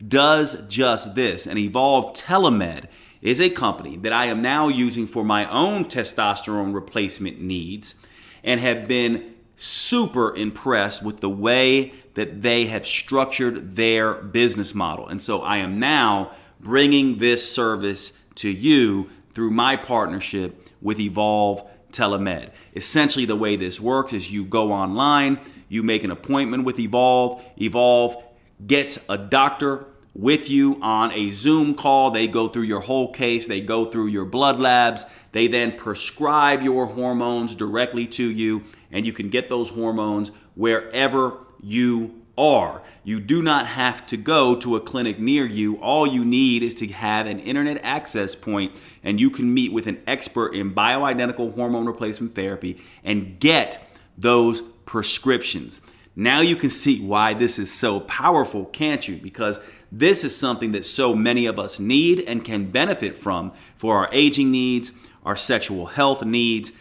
does just this. And Evolve Telemed is a company that I am now using for my own testosterone replacement needs and have been super impressed with the way that they have structured their business model. And so I am now bringing this service to you through my partnership with Evolve Telemed. Essentially, the way this works is you go online, you make an appointment with Evolve. Evolve gets a doctor with you on a Zoom call. They go through your whole case. They go through your blood labs. They then prescribe your hormones directly to you, and you can get those hormones wherever you are. You do not have to go to a clinic near you. All you need is to have an internet access point, and you can meet with an expert in bioidentical hormone replacement therapy and get those prescriptions. Now you can see why this is so powerful, can't you? Because this is something that so many of us need and can benefit from for our aging needs, our sexual health needs.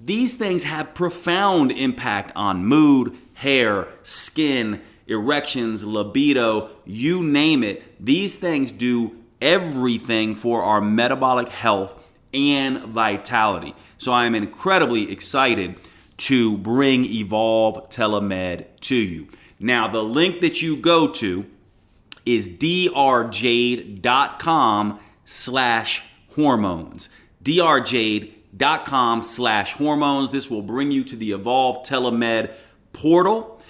These things have profound impact on mood, hair, skin, erections, libido, you name it. These things do everything for our metabolic health and vitality. So I am incredibly excited to bring Evolve Telemed to you. Now, the link that you go to is drjade.com/hormones. drjade.com/hormones. This will bring you to the Evolve Telemed portal.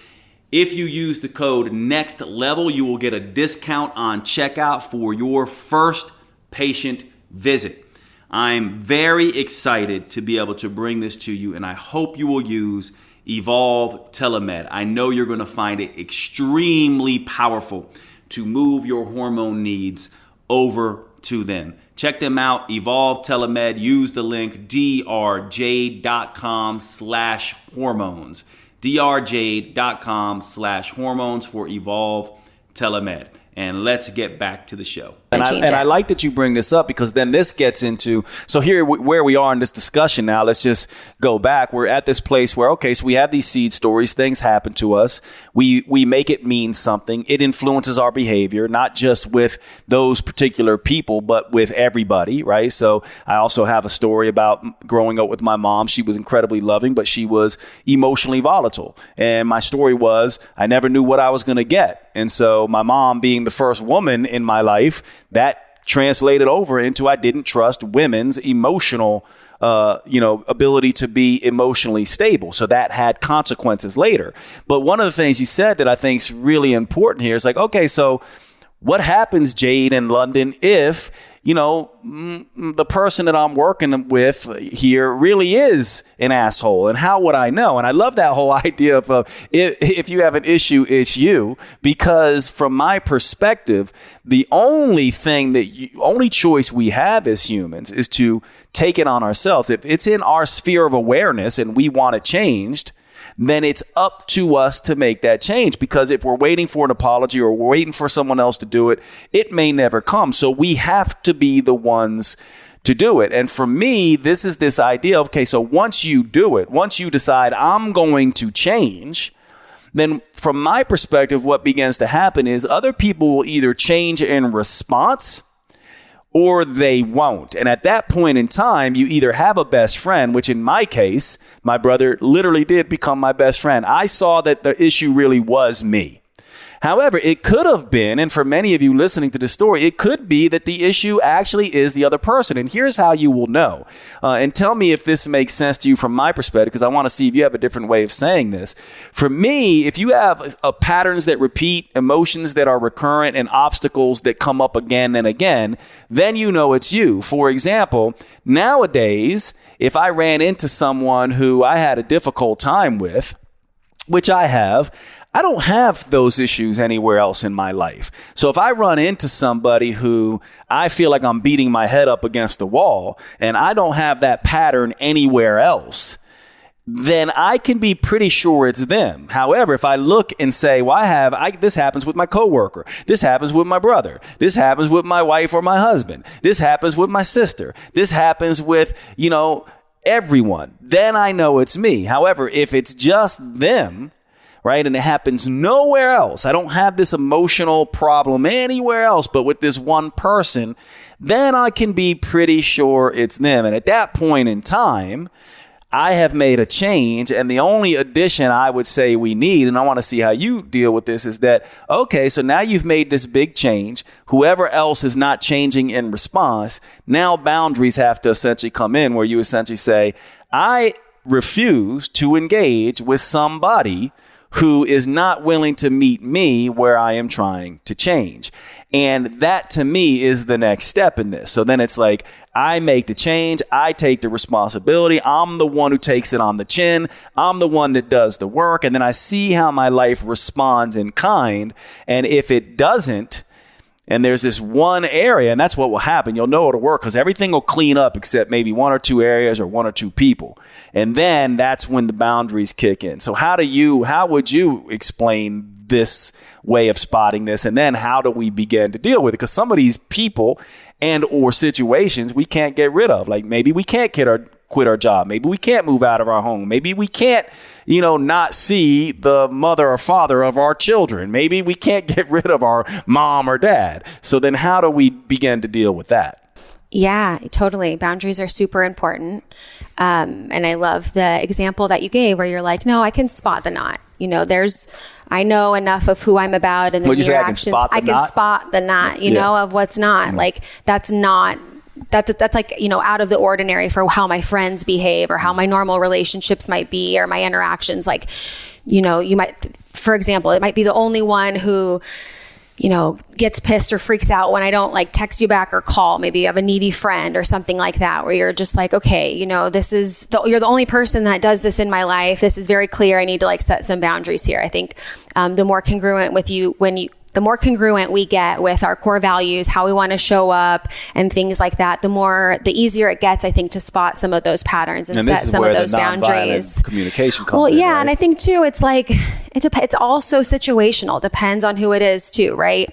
If you use the code NEXTLEVEL, you will get a discount on checkout for your first patient visit. I'm very excited to be able to bring this to you, and I hope you will use Evolve Telemed. I know you're going to find it extremely powerful to move your hormone needs over to them. Check them out, Evolve Telemed. Use the link drjade.com/hormones. drjade.com/hormones for Evolve Telemed. And let's get back to the show. And I like that you bring this up, because then this gets into, so here where we are in this discussion now, let's just go back. We're at this place where, okay, so we have these seed stories, things happen to us. We make it mean something. It influences our behavior, not just with those particular people, but with everybody, right? So I also have a story about growing up with my mom. She was incredibly loving, but she was emotionally volatile. And my story was, I never knew what I was going to get. And so my mom, being the first woman in my life, that translated over into I didn't trust women's emotional ability to be emotionally stable. So that had consequences later. But one of the things you said that I think is really important here is like, okay, so what happens, Jade and Lunden, if, the person that I'm working with here really is an asshole? And how would I know? And I love that whole idea of if you have an issue, it's you. Because from my perspective, the only choice we have as humans is to take it on ourselves. If it's in our sphere of awareness and we want it changed, then it's up to us to make that change. Because if we're waiting for an apology or we're waiting for someone else to do it, it may never come. So we have to be the ones to do it. And for me, this is this idea of, okay, so once you do it, once you decide I'm going to change, then from my perspective, what begins to happen is other people will either change in response or they won't. And at that point in time, you either have a best friend, which in my case, my brother literally did become my best friend. I saw that the issue really was me. However, it could have been, and for many of you listening to this story, it could be that the issue actually is the other person. And here's how you will know. And tell me if this makes sense to you from my perspective, because I want to see if you have a different way of saying this. For me, if you have patterns that repeat, emotions that are recurrent, and obstacles that come up again and again, then you know it's you. For example, nowadays, if I ran into someone who I had a difficult time with, which I don't have those issues anywhere else in my life. So if I run into somebody who I feel like I'm beating my head up against the wall and I don't have that pattern anywhere else, then I can be pretty sure it's them. However, if I look and say, well, this happens with my coworker. This happens with my brother. This happens with my wife or my husband. This happens with my sister. This happens with, everyone. Then I know it's me. However, if it's just them, right, and it happens nowhere else, I don't have this emotional problem anywhere else but with this one person, then I can be pretty sure it's them. And at that point in time, I have made a change. And the only addition I would say we need, and I want to see how you deal with this, is that, okay, so now you've made this big change. Whoever else is not changing in response, now boundaries have to essentially come in where you essentially say, I refuse to engage with somebody who is not willing to meet me where I am trying to change. And that to me is the next step in this. So then it's like, I make the change. I take the responsibility. I'm the one who takes it on the chin. I'm the one that does the work. And then I see how my life responds in kind. And if it doesn't, and there's this one area, and that's what will happen. You'll know it'll work because everything will clean up except maybe one or two areas or one or two people. And then that's when the boundaries kick in. So how would you explain this way of spotting this? And then how do we begin to deal with it? Because some of these people and or situations we can't get rid of. Like maybe we can't quit our job. Maybe we can't move out of our home. Maybe we can't, not see the mother or father of our children. Maybe we can't get rid of our mom or dad. So then how do we begin to deal with that? Yeah, totally. Boundaries are super important. And I love the example that you gave where you're like, no, I can spot the knot. I know enough of who I'm about and your actions. I can spot the knot, of what's not. Like that's like, out of the ordinary for how my friends behave or how my normal relationships might be or my interactions. Like, you might, for example, it might be the only one who, gets pissed or freaks out when I don't like text you back or call. Maybe you have a needy friend or something like that where you're just like, okay, you're the only person that does this in my life. This is very clear. I need to like set some boundaries here. I think the more congruent the more congruent we get with our core values, how we want to show up and things like that, the easier it gets, I think, to spot some of those patterns and set some of those boundaries. Communication comes in, right? And I think too, it's like, it's also situational. Depends on who it is too, right?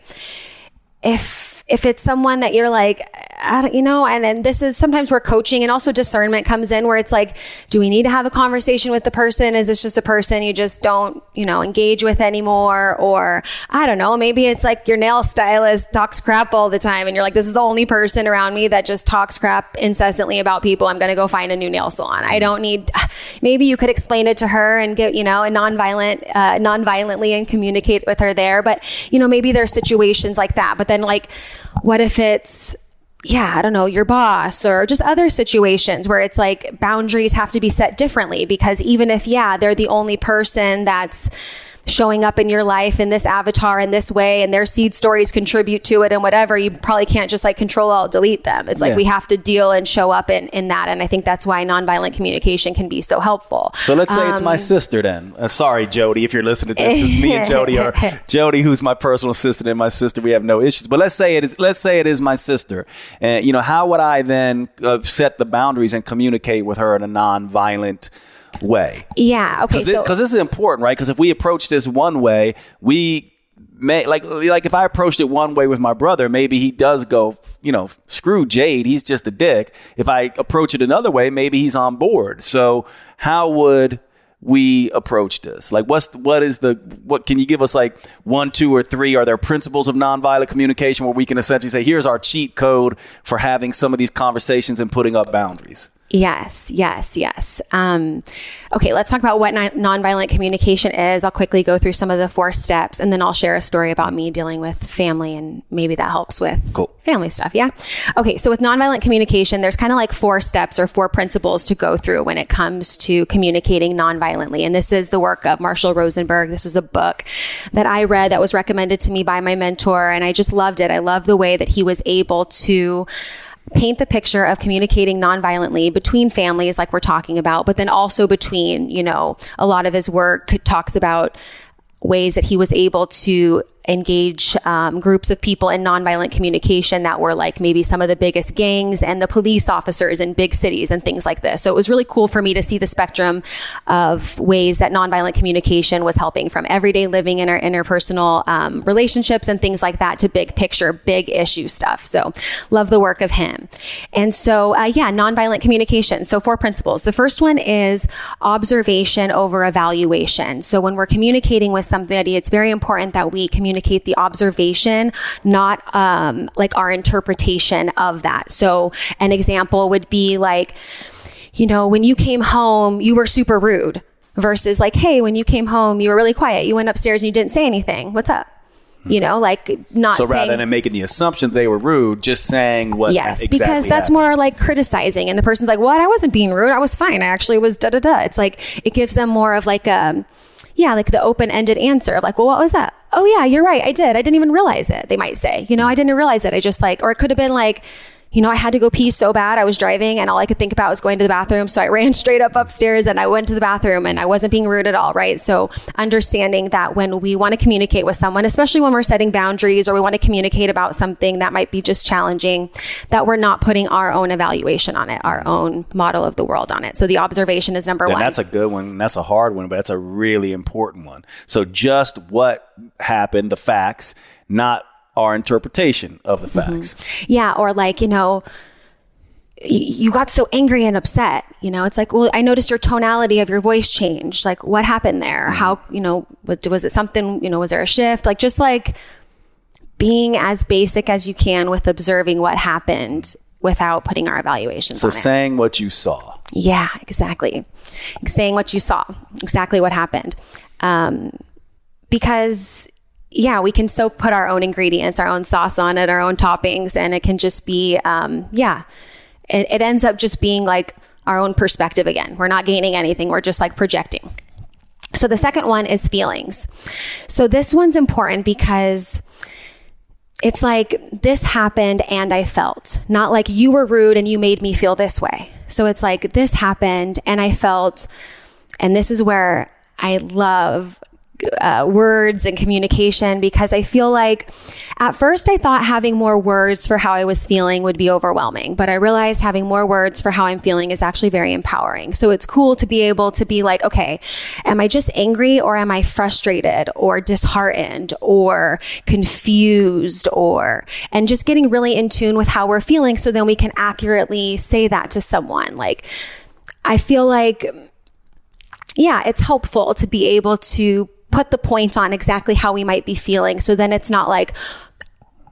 If it's someone that you're like, and this is sometimes where coaching and also discernment comes in, where it's like, do we need to have a conversation with the person? Is this just a person you just don't, engage with anymore? Or I don't know, maybe it's like your nail stylist talks crap all the time and you're like, this is the only person around me that just talks crap incessantly about people. I'm going to go find a new nail salon. I don't need, maybe you could explain it to her and get, non-violently and communicate with her there. But, maybe there's situations like that. But then like, what if it's, I don't know, your boss or just other situations where it's like boundaries have to be set differently, because even if, they're the only person that's showing up in your life in this avatar in this way and their seed stories contribute to it and whatever, you probably can't just like control alt delete them. It's like we have to deal and show up in that. And I think that's why nonviolent communication can be so helpful. So let's say it's my sister then. Sorry, Jody, if you're listening to this. This is me and Jody, or Jody, who's my personal assistant, and my sister. We have no issues. But let's say it is my sister. And how would I then set the boundaries and communicate with her in a nonviolent way? Yeah. Okay. Because this is important, right? Because if we approach this one way, we may like if I approached it one way with my brother, maybe he does go, screw Jade, he's just a dick. If I approach it another way, maybe he's on board. So how would we approach this? Like, what can you give us like 1, 2, or 3? Are there principles of nonviolent communication where we can essentially say, here's our cheat code for having some of these conversations and putting up boundaries? Yes. Okay, let's talk about what nonviolent communication is. I'll quickly go through some of the 4 steps, and then I'll share a story about me dealing with family, and maybe that helps with family stuff. Yeah. Okay, so with nonviolent communication, there's kind of like 4 steps or 4 principles to go through when it comes to communicating nonviolently. And this is the work of Marshall Rosenberg. This was a book that I read that was recommended to me by my mentor, and I just loved it. I love the way that he was able to paint the picture of communicating nonviolently between families, like we're talking about, but then also between, a lot of his work talks about ways that he was able to engage groups of people in nonviolent communication that were like maybe some of the biggest gangs and the police officers in big cities and things like this. So it was really cool for me to see the spectrum of ways that nonviolent communication was helping, from everyday living in our interpersonal relationships and things like that to big picture, big issue stuff. So love the work of him. And so, nonviolent communication. So 4 principles. The first one is observation over evaluation. So when we're communicating with somebody, it's very important that we communicate the observation, not like our interpretation of that. So an example would be like, when you came home, you were super rude, versus like, hey, when you came home, you were really quiet. You went upstairs and you didn't say anything. What's up? Like not so saying. Rather than making the assumption they were rude, just saying what exactly because that's happened. More like criticizing, and the person's like, what? I wasn't being rude. I was fine. I actually was da-da-da. It's like, it gives them more of like like the open-ended answer of like, well, what was that? Oh yeah, you're right. I didn't even realize it. They might say, I didn't realize it. I just or it could have been like, I had to go pee so bad. I was driving and all I could think about was going to the bathroom. So I ran straight up upstairs and I went to the bathroom, and I wasn't being rude at all. Right. So understanding that when we want to communicate with someone, especially when we're setting boundaries or we want to communicate about something that might be just challenging, that we're not putting our own evaluation on it, our own model of the world on it. So the observation is number 1. That's a good one. That's a hard one, but that's a really important one. So just what happened, the facts, not our interpretation of the facts. Mm-hmm. Yeah. Or like, you got so angry and upset, it's like, well, I noticed your tonality of your voice changed. Like, what happened there? Mm-hmm. How, was it something, was there a shift? Like, just like being as basic as you can with observing what happened without putting our evaluations on it. So saying what you saw. Yeah, exactly. Saying what you saw, exactly what happened. Because we can so put our own ingredients, our own sauce on it, our own toppings, and it can just be, it ends up just being like our own perspective again. We're not gaining anything. We're just like projecting. So the second one is feelings. So this one's important because it's like, this happened and I felt, not like you were rude and you made me feel this way. So it's like, this happened and I felt, and this is where I love words and communication, because I feel like at first I thought having more words for how I was feeling would be overwhelming, but I realized having more words for how I'm feeling is actually very empowering. So it's cool to be able to be like, okay, am I just angry, or am I frustrated or disheartened or confused, and just getting really in tune with how we're feeling, so then we can accurately say that to someone. Like, I feel like, yeah, it's helpful to be able to put the point on exactly how we might be feeling. So then it's not like,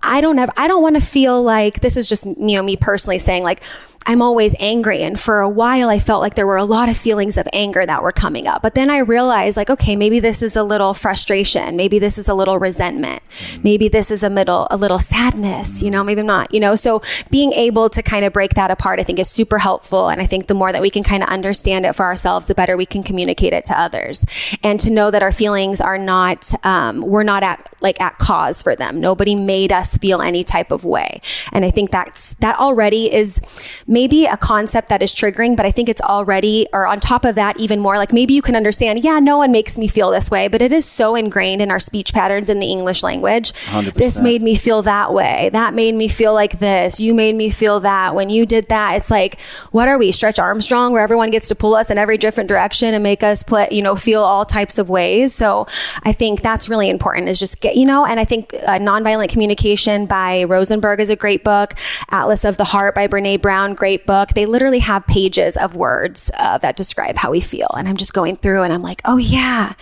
I don't want to feel like, this is just, me personally saying, like, I'm always angry. And for a while, I felt like there were a lot of feelings of anger that were coming up. But then I realized, like, okay, maybe this is a little frustration. Maybe this is a little resentment. Maybe this is a little sadness, maybe I'm not, so being able to kind of break that apart, I think, is super helpful. And I think the more that we can kind of understand it for ourselves, the better we can communicate it to others. And to know that our feelings are not, we're not at cause for them. Nobody made us feel any type of way. And I think that already is maybe a concept that is triggering, but I think it's already, or on top of that, even more, like, maybe you can understand, yeah, no one makes me feel this way, but it is so ingrained in our speech patterns in the English language. 100%. This made me feel that way. That made me feel like this. You made me feel that. When you did that, it's like, what are we, Stretch Armstrong, where everyone gets to pull us in every different direction and make us feel all types of ways? So I think that's really important, is just and I think Nonviolent Communication by Rosenberg is a great book. Atlas of the Heart by Brene Brown, great book. They literally have pages of words that describe how we feel. And I'm just going through and I'm like, oh yeah,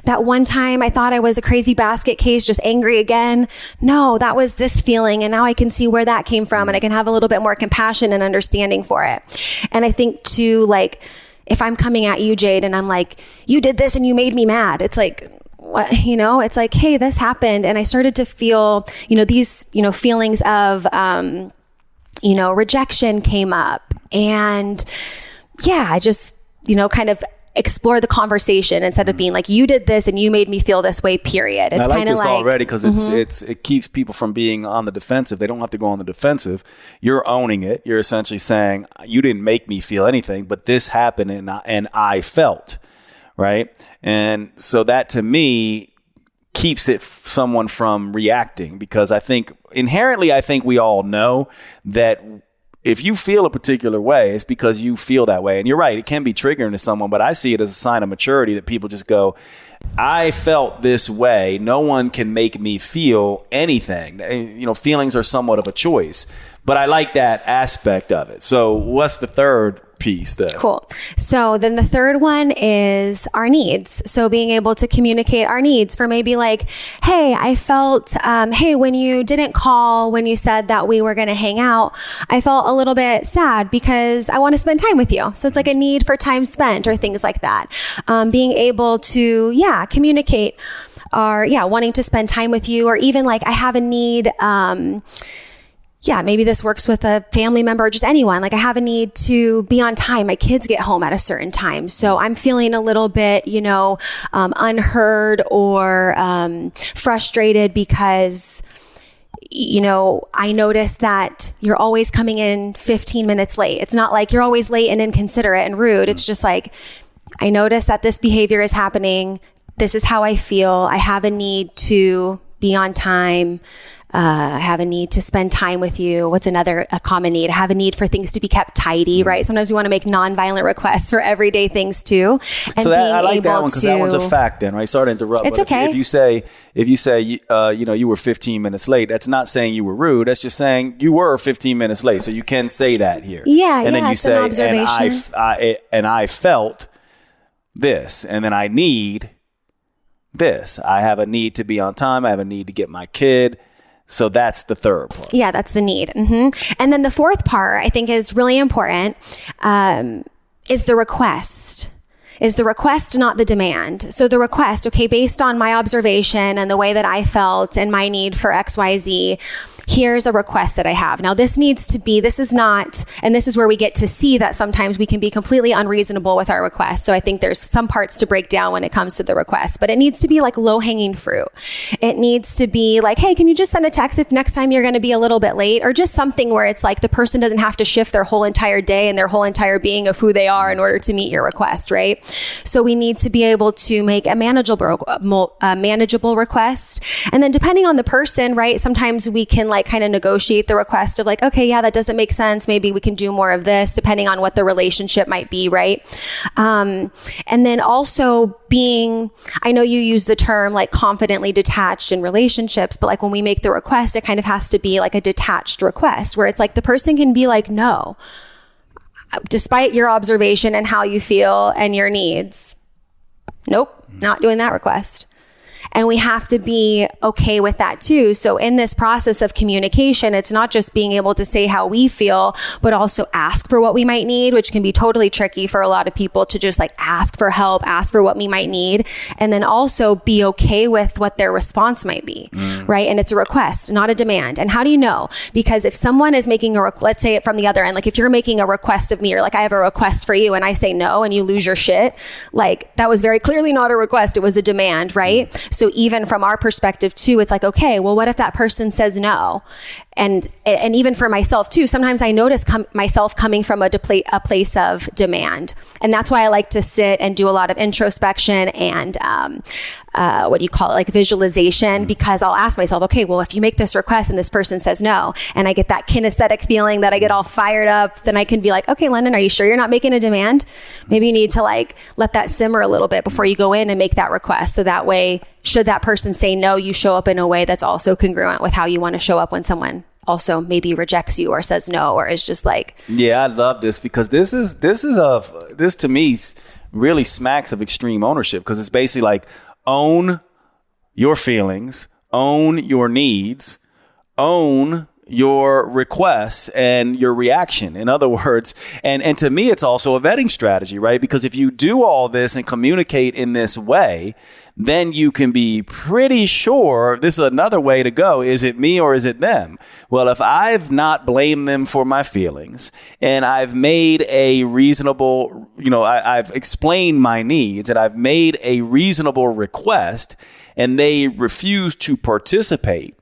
that one time I thought I was a crazy basket case, just angry again. No, that was this feeling. And now I can see where that came from, and I can have a little bit more compassion and understanding for it. And I think too, like, if I'm coming at you, Jade, and I'm like, you did this and you made me mad. It's like, what, it's like, hey, this happened. And I started to feel, these, feelings of, rejection came up. And yeah, I just, kind of explore the conversation instead of being like, you did this and you made me feel this way, period. It's kind of like already, because it keeps people from being on the defensive. They don't have to go on the defensive. You're owning it. You're essentially saying, you didn't make me feel anything, but this happened and I felt, right? And so that, to me, keeps someone from reacting, because I think inherently, we all know that if you feel a particular way, it's because you feel that way. And you're right, it can be triggering to someone, but I see it as a sign of maturity that people just go, I felt this way. No one can make me feel anything. Feelings are somewhat of a choice, but I like that aspect of it. So what's the third piece there? Cool. So then the third one is our needs. So being able to communicate our needs for maybe like, hey, I felt, hey, when you didn't call, when you said that we were going to hang out, I felt a little bit sad because I want to spend time with you. So it's like a need for time spent or things like that. Being able to, communicate our, wanting to spend time with you, or even like I have a need, maybe this works with a family member or just anyone. Like I have a need to be on time. My kids get home at a certain time. So I'm feeling a little bit, unheard or frustrated because, I noticed that you're always coming in 15 minutes late. It's not like you're always late and inconsiderate and rude. It's just like, I noticed that this behavior is happening. This is how I feel. I have a need to be on time. I have a need to spend time with you. What's a common need? I have a need for things to be kept tidy, right? Sometimes we want to make nonviolent requests for everyday things too. And so I like that one because that one's a fact then, right? Sorry to interrupt. It's okay. If you say, you were 15 minutes late, that's not saying you were rude. That's just saying you were 15 minutes late. So you can say that here. Yeah. And then you it's say, an observation. and I felt this, and then I need this. I have a need to be on time. I have a need to get my kid. So that's the third part. Yeah, that's the need. Mm-hmm. And then the fourth part I think is really important, is the request. Is the request, not the demand. So the request, okay, based on my observation and the way that I felt and my need for XYZ, here's a request that I have. Now this is not, and this is where we get to see that sometimes we can be completely unreasonable with our requests. So I think there's some parts to break down when it comes to the request, but it needs to be like low hanging fruit. It needs to be like, hey, can you just send a text if next time you're going to be a little bit late, or just something where it's like the person doesn't have to shift their whole entire day and their whole entire being of who they are in order to meet your request, right? So we need to be able to make a manageable request. And then depending on the person, right, sometimes we can like kind of negotiate the request of like, okay, yeah, that doesn't make sense. Maybe we can do more of this, depending on what the relationship might be, right? And then also I know you use the term like confidently detached in relationships, but like when we make the request, it kind of has to be like a detached request where it's like the person can be like, no, despite your observation and how you feel and your needs, nope, not doing that request. And we have to be okay with that too. So in this process of communication, it's not just being able to say how we feel, but also ask for what we might need, which can be totally tricky for a lot of people to just like ask for help, ask for what we might need. And then also be okay with what their response might be, right? And it's a request, not a demand. And how do you know? Because if someone is making let's say it from the other end, like if you're making a request of me or like I have a request for you and I say no and you lose your shit, like that was very clearly not a request. It was a demand, right? So even from our perspective too, it's like, okay, well, what if that person says no? And even for myself too, sometimes I notice myself coming from a place of demand. And that's why I like to sit and do a lot of introspection and, like visualization, because I'll ask myself, okay, well, if you make this request and this person says no, and I get that kinesthetic feeling that I get all fired up, then I can be like, okay, Lunden, are you sure you're not making a demand? Maybe you need to like let that simmer a little bit before you go in and make that request. So that way, should that person say no, you show up in a way that's also congruent with how you want to show up when someone also maybe rejects you or says no, or is just like, yeah, I love this because this to me really smacks of extreme ownership, because it's basically like own your feelings, own your needs, own your requests and your reaction. In other words, and to me, it's also a vetting strategy, right? Because if you do all this and communicate in this way, then you can be pretty sure this is another way to go. Is it me or is it them? Well, if I've not blamed them for my feelings and I've made a reasonable, I've explained my needs and I've made a reasonable request and they refuse to participate,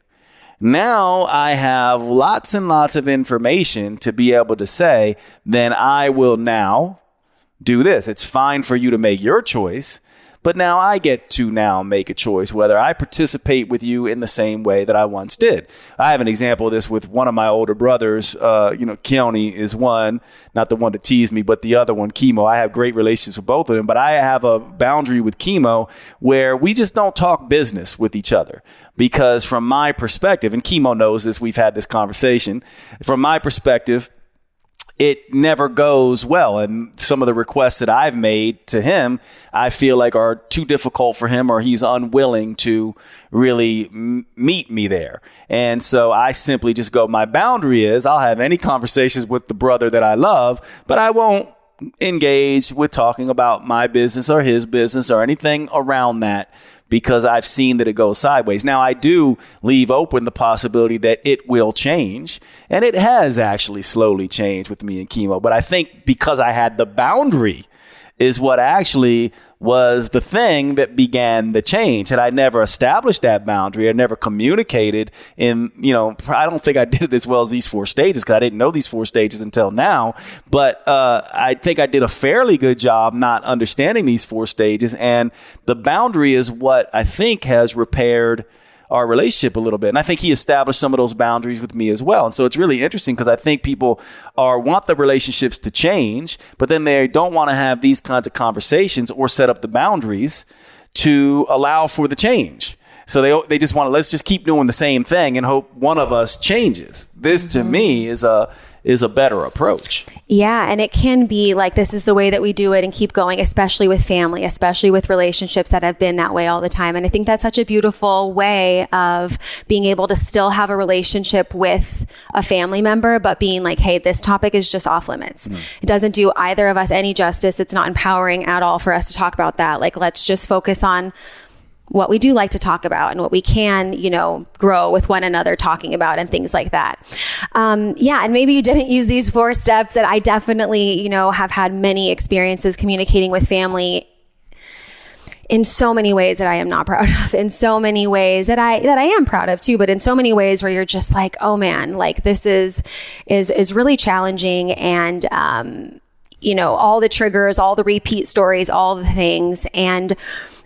now I have lots and lots of information to be able to say, then I will now do this. It's fine for you to make your choice, but now I get to now make a choice whether I participate with you in the same way that I once did. I have an example of this with one of my older brothers. Keone is one, not the one that teased me, but the other one, Chemo. I have great relations with both of them, but I have a boundary with Chemo where we just don't talk business with each other. Because from my perspective, and Chemo knows this, we've had this conversation, from my perspective, it never goes well. And some of the requests that I've made to him, I feel like are too difficult for him, or he's unwilling to really meet me there. And so I simply just go, my boundary is I'll have any conversations with the brother that I love, but I won't engage with talking about my business or his business or anything around that, because I've seen that it goes sideways. Now, I do leave open the possibility that it will change, and it has actually slowly changed with me and Chemo. But I think because I had the boundary is what actually was the thing that began the change. Had I never established that boundary, I never communicated in, I don't think I did it as well as these 4 stages, because I didn't know these 4 stages until now. But I think I did a fairly good job not understanding these 4 stages. And the boundary is what I think has repaired our relationship a little bit. And I think he established some of those boundaries with me as well. And so it's really interesting, because I think people want the relationships to change, but then they don't want to have these kinds of conversations or set up the boundaries to allow for the change. So they just want to, let's just keep doing the same thing and hope one of us changes. This to me is a better approach. Yeah. And it can be like, this is the way that we do it and keep going, especially with family, especially with relationships that have been that way all the time. And I think that's such a beautiful way of being able to still have a relationship with a family member, but being like, hey, this topic is just off limits. It doesn't do either of us any justice. It's not empowering at all for us to talk about that. Like, let's just focus on what we do like to talk about and what we can, grow with one another talking about and things like that. And maybe you didn't use these 4 steps, and I definitely, have had many experiences communicating with family in so many ways that I am not proud of, in so many ways that I am proud of too, but in so many ways where you're just like, oh man, like this is really challenging. And, all the triggers, all the repeat stories, all the things. And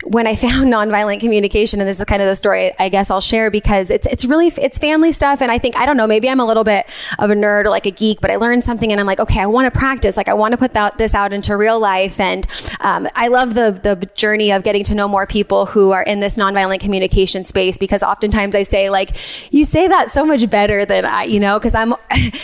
when I found nonviolent communication, and this is kind of the story I guess I'll share, because it's family stuff. And I think, I don't know, maybe I'm a little bit of a nerd or like a geek, but I learned something and I'm like, okay, I want to practice. Like I want to put this out into real life. And I love the journey of getting to know more people who are in this nonviolent communication space, because oftentimes I say like, you say that so much better than I, because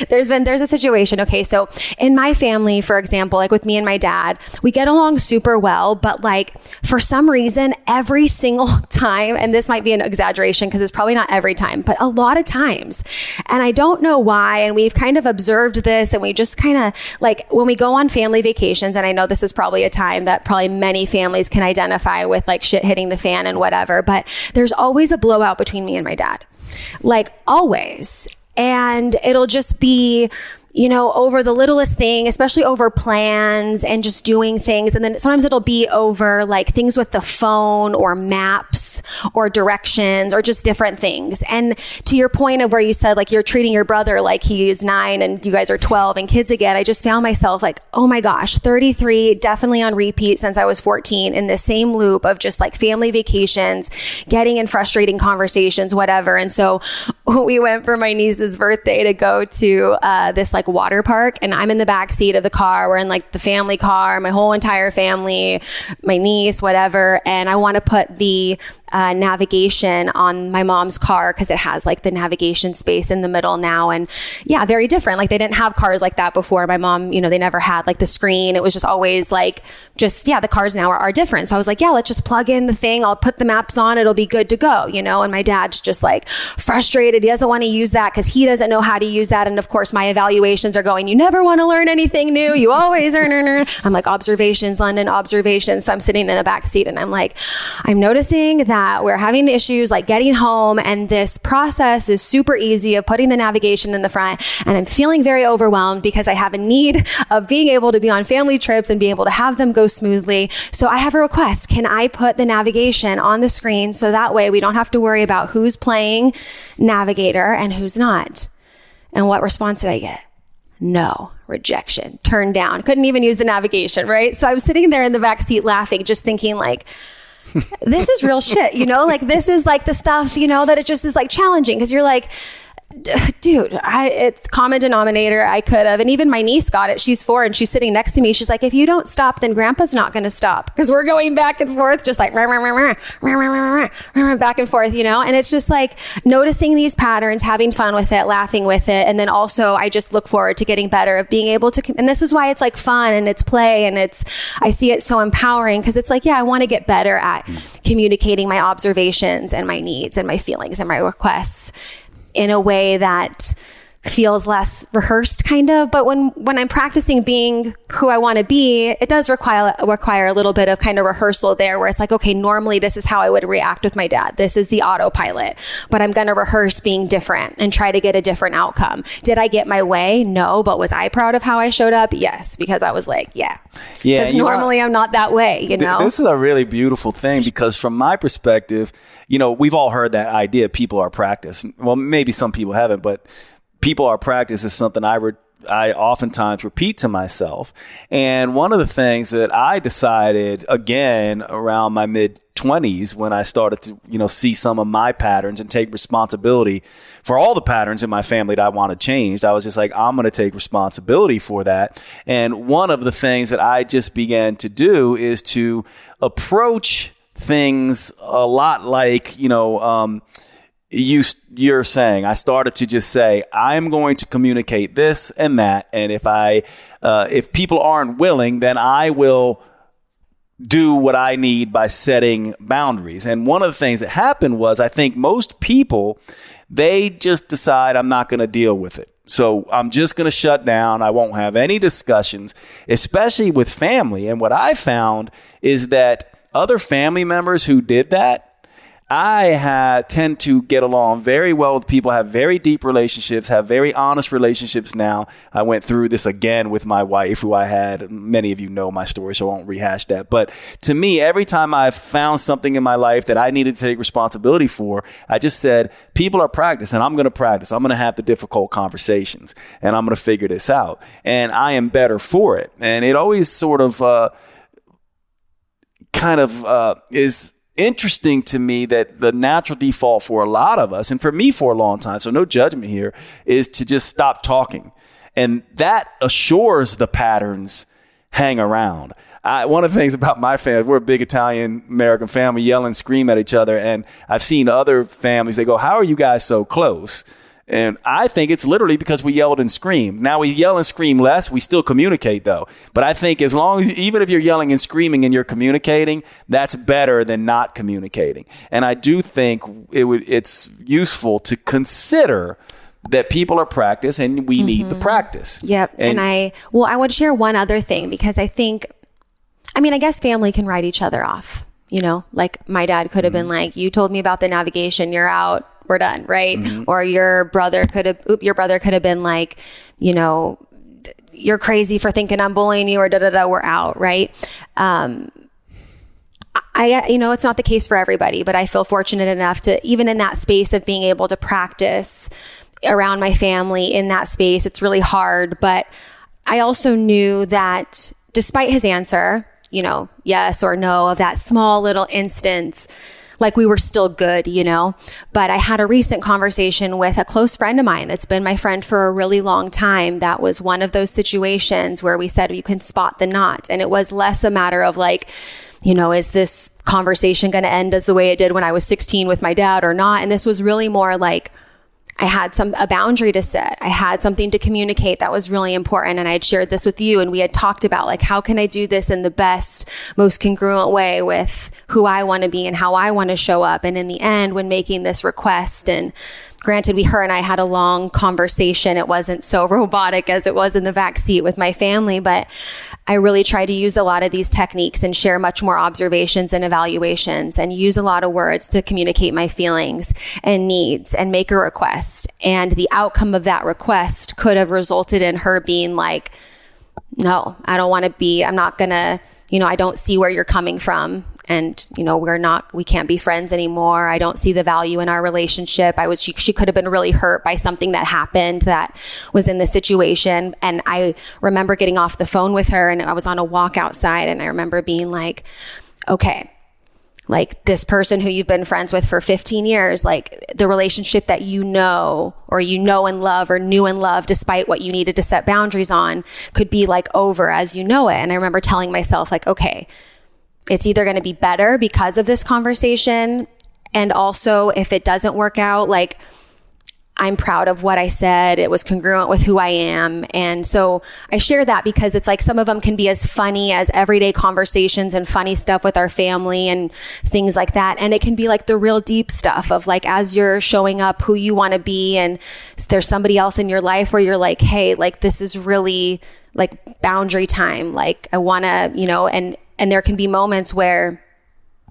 there's a situation. Okay. So in my family, for example, like with me and my dad, we get along super well, but like for some reason, every single time, and this might be an exaggeration because it's probably not every time, but a lot of times, and I don't know why, and we've kind of observed this, and we just kind of like when we go on family vacations, and I know this is probably a time that probably many families can identify with, like shit hitting the fan and whatever, but there's always a blowout between me and my dad, like always. And it'll just be, over the littlest thing, especially over plans and just doing things. And then sometimes it'll be over like things with the phone or maps or directions or just different things. And to your point of where you said like you're treating your brother like he's 9 and you guys are 12 and kids again, I just found myself like, oh my gosh, 33, definitely on repeat since I was 14 in the same loop of just like family vacations, getting in frustrating conversations, whatever. And so we went for my niece's birthday to go to this like water park, and I'm in the back seat of the car. We're in like the family car, my whole entire family, my niece, whatever. And I want to put the navigation on my mom's car because it has like the navigation space in the middle now. And yeah, very different. Like they didn't have cars like that before. My mom, they never had like the screen. It was just always like, the cars now are different. So I was like, yeah, let's just plug in the thing. I'll put the maps on. It'll be good to go, And my dad's just like frustrated. He doesn't want to use that because he doesn't know how to use that. And of course, my evaluations are going, you never want to learn anything new. You always earn. I'm like, observations, London, observations. So I'm sitting in the back seat and I'm like, I'm noticing that we're having issues like getting home, and this process is super easy of putting the navigation in the front. And I'm feeling very overwhelmed because I have a need of being able to be on family trips and being able to have them go smoothly. So I have a request. Can I put the navigation on the screen so that way we don't have to worry about who's playing navigator and who's not? And what response did I get? No, rejection, turned down, couldn't even use the navigation, right? So I was sitting there in the back seat laughing, just thinking like, this is real shit, like this is like the stuff, that it just is like challenging because you're like, dude, it's common denominator. I could have, and even my niece got it. She's 4 and she's sitting next to me. She's like, if you don't stop, then grandpa's not going to stop, because we're going back and forth, just like back and forth, and it's just like noticing these patterns, having fun with it, laughing with it. And then also I just look forward to getting better of being able to, and this is why it's like fun and it's play and I see it so empowering, because it's like, yeah, I want to get better at communicating my observations and my needs and my feelings and my requests in a way that feels less rehearsed kind of. But when I'm practicing being who I want to be, it does require a little bit of kind of rehearsal there, where it's like, okay, normally this is how I would react with my dad. This is the autopilot, but I'm going to rehearse being different and try to get a different outcome. Did I get my way? No. But was I proud of how I showed up? Yes. Because I was like, yeah. Because normally I'm not that way, This is a really beautiful thing, because from my perspective, we've all heard that idea, people are practice. Well, maybe some people haven't, but people are practice is something I oftentimes repeat to myself. And one of the things that I decided, again, around my mid-20s, when I started to, see some of my patterns and take responsibility for all the patterns in my family that I want to change, I was just like, I'm going to take responsibility for that. And one of the things that I just began to do is to approach things a lot like, you're saying. I started to just say, I'm going to communicate this and that. And if people aren't willing, then I will do what I need by setting boundaries. And one of the things that happened was, I think most people, they just decide, I'm not going to deal with it. So I'm just going to shut down. I won't have any discussions, especially with family. And what I found is that other family members who did that, tend to get along very well with people, have very deep relationships, have very honest relationships now. I went through this again with my wife, who I had. Many of you know my story, so I won't rehash that. But to me, every time I've found something in my life that I needed to take responsibility for, I just said, people are practicing. I'm going to practice. I'm going to have the difficult conversations, and I'm going to figure this out. And I am better for it. And it always sort of is interesting to me that the natural default for a lot of us, and for me for a long time, so no judgment here, is to just stop talking. And that assures the patterns hang around. One of the things about my family, we're a big Italian American family, yell and scream at each other. And I've seen other families, they go, how are you guys so close? And I think it's literally because we yelled and screamed. Now we yell and scream less. We still communicate though. But I think as long as, even if you're yelling and screaming and you're communicating, that's better than not communicating. And I do think it's useful to consider that people are practice and we need the practice. Yep. And I would share one other thing, because I guess family can write each other off. You know, like my dad could have been like, you told me about the navigation, you're out, we're done, right? Or your brother could have been like, you know, you're crazy for thinking I'm bullying you, or we're out, right? It's not the case for everybody, but I feel fortunate enough to, even in that space of being able to practice around my family in that space, it's really hard. But I also knew that despite his answer, you know, yes or no, of that small little instance, like we were still good, you know. But I had a recent conversation with a close friend of mine that's been my friend for a really long time. That was one of those situations where we said, you can spot the knot. And it was less a matter of like, you know, is this conversation going to end as the way it did when I was 16 with my dad or not? And this was really more like, I had a boundary to set. I had something to communicate that was really important. And I had shared this with you, and we had talked about like, how can I do this in the best, most congruent way with who I want to be and how I want to show up. And in the end, when making this request, and granted, her and I had a long conversation. It wasn't so robotic as it was in the back seat with my family, but I really try to use a lot of these techniques and share much more observations and evaluations, and use a lot of words to communicate my feelings and needs and make a request. And the outcome of that request could have resulted in her being like, no, I don't want to be, I'm not going to, you know, I don't see where you're coming from. And, you know, we can't be friends anymore. I don't see the value in our relationship. She could have been really hurt by something that happened that was in the situation. And I remember getting off the phone with her, and I was on a walk outside, and I remember being like, okay, like this person who you've been friends with for 15 years, like the relationship that you know and love, or knew and loved despite what you needed to set boundaries on, could be like over as you know it. And I remember telling myself like, okay, it's either going to be better because of this conversation, and also if it doesn't work out, like I'm proud of what I said. It was congruent with who I am. And so I share that because it's like some of them can be as funny as everyday conversations and funny stuff with our family and things like that. And it can be like the real deep stuff of like, as you're showing up who you want to be, and there's somebody else in your life where you're like, hey, like this is really like boundary time. Like I want to, you know, and there can be moments where,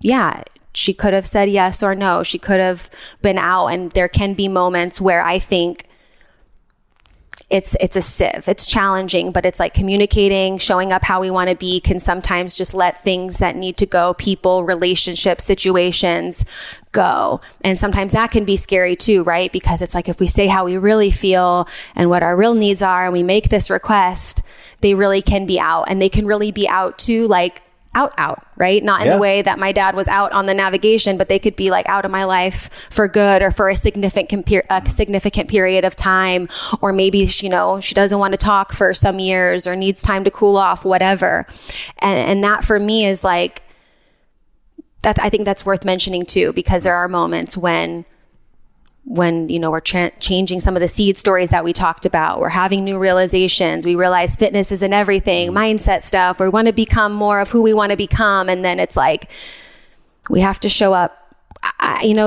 yeah, she could have said yes or no. She could have been out. And there can be moments where I think it's a sieve. It's challenging, but it's like communicating, showing up how we want to be, can sometimes just let things that need to go, people, relationships, situations go. And sometimes that can be scary too, right? Because it's like if we say how we really feel and what our real needs are, and we make this request, they really can be out. And they can really be out too, like out, right? Not in the way that my dad was out on the navigation, but they could be like out of my life for good, or for a significant period of time. Or maybe, you know, she doesn't want to talk for some years, or needs time to cool off, whatever. And that for me is like, I think that's worth mentioning too, because there are moments when, you know, we're changing some of the seed stories that we talked about. We're having new realizations. We realize fitness isn't everything, mindset stuff. We want to become more of who we want to become. And then it's like, we have to show up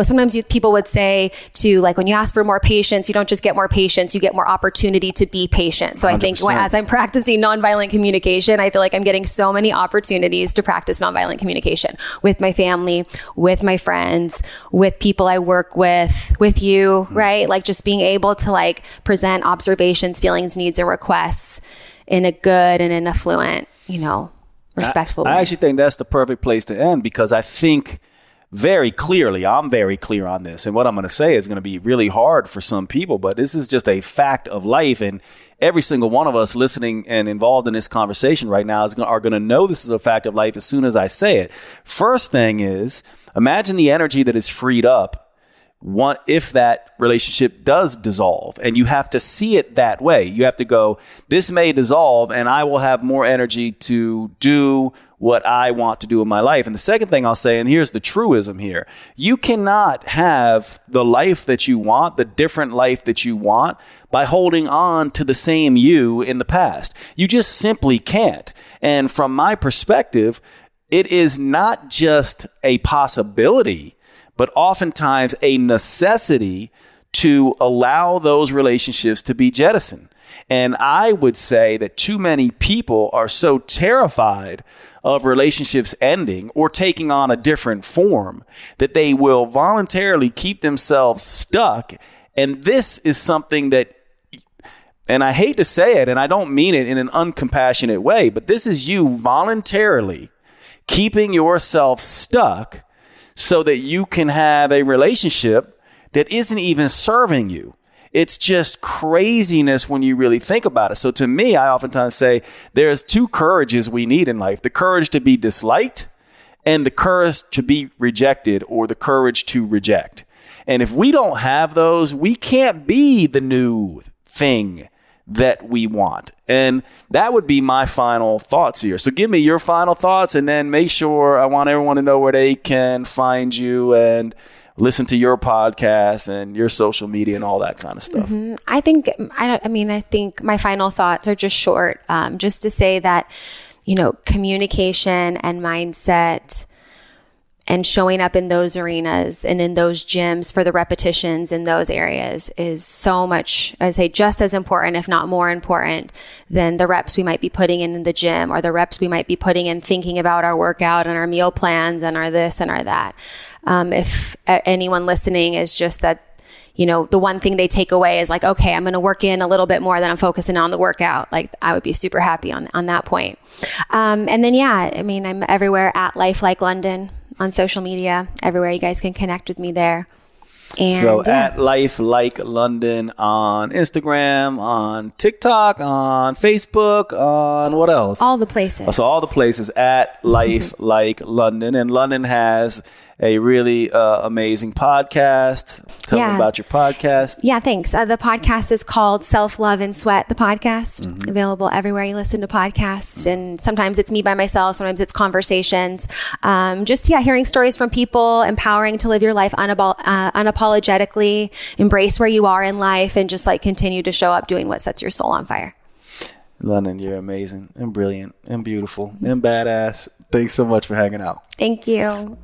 sometimes people would say to like, when you ask for more patience, you don't just get more patience, you get more opportunity to be patient. So 100%. I think as I'm practicing nonviolent communication, I feel like I'm getting so many opportunities to practice nonviolent communication with my family, with my friends, with people I work with you, right? Like just being able to like present observations, feelings, needs, and requests in a good and in a fluent, respectful way. I actually think that's the perfect place to end, because I think very clearly, I'm very clear on this. And what I'm going to say is going to be really hard for some people, but this is just a fact of life. And every single one of us listening and involved in this conversation right now are going to know this is a fact of life as soon as I say it. First thing is, imagine the energy that is freed up if that relationship does dissolve, and you have to see it that way. You have to go, this may dissolve and I will have more energy to do what I want to do in my life. And the second thing I'll say, and here's the truism here, you cannot have the life that you want, the different life that you want, by holding on to the same you in the past. You just simply can't. And from my perspective, it is not just a possibility, but oftentimes a necessity to allow those relationships to be jettisoned. And I would say that too many people are so terrified of relationships ending or taking on a different form that they will voluntarily keep themselves stuck. And this is something that, and I hate to say it, and I don't mean it in an uncompassionate way, but this is you voluntarily keeping yourself stuck so that you can have a relationship that isn't even serving you. It's just craziness when you really think about it. So to me, I oftentimes say there's two courages we need in life: the courage to be disliked and the courage to be rejected, or the courage to reject. And if we don't have those, we can't be the new thing that we want. And that would be my final thoughts here. So give me your final thoughts, and then make sure, I want everyone to know where they can find you and listen to your podcast and your social media and all that kind of stuff. Mm-hmm. I think my final thoughts are just short, just to say that, communication and mindset and showing up in those arenas and in those gyms for the repetitions in those areas is so much, I say, just as important, if not more important, than the reps we might be putting in the gym, or the reps we might be putting in thinking about our workout and our meal plans and our this and our that. If anyone listening is just that, the one thing they take away is like, okay, I'm going to work in a little bit more than I'm focusing on the workout. Like, I would be super happy on that point. And then, I'm everywhere at Life Like London on social media, everywhere. You guys can connect with me there. And so at Life Like London on Instagram, on TikTok, on Facebook, on what else? All the places. So all the places at Life Like London. And London has a really amazing podcast. Tell me about your podcast. Yeah, thanks. The podcast is called Self Love and Sweat, the podcast. Available everywhere you listen to podcasts. And sometimes it's me by myself. Sometimes it's conversations. Hearing stories from people, empowering to live your life unapologetically, embrace where you are in life, and just like continue to show up doing what sets your soul on fire. London, you're amazing and brilliant and beautiful and badass. Thanks so much for hanging out. Thank you.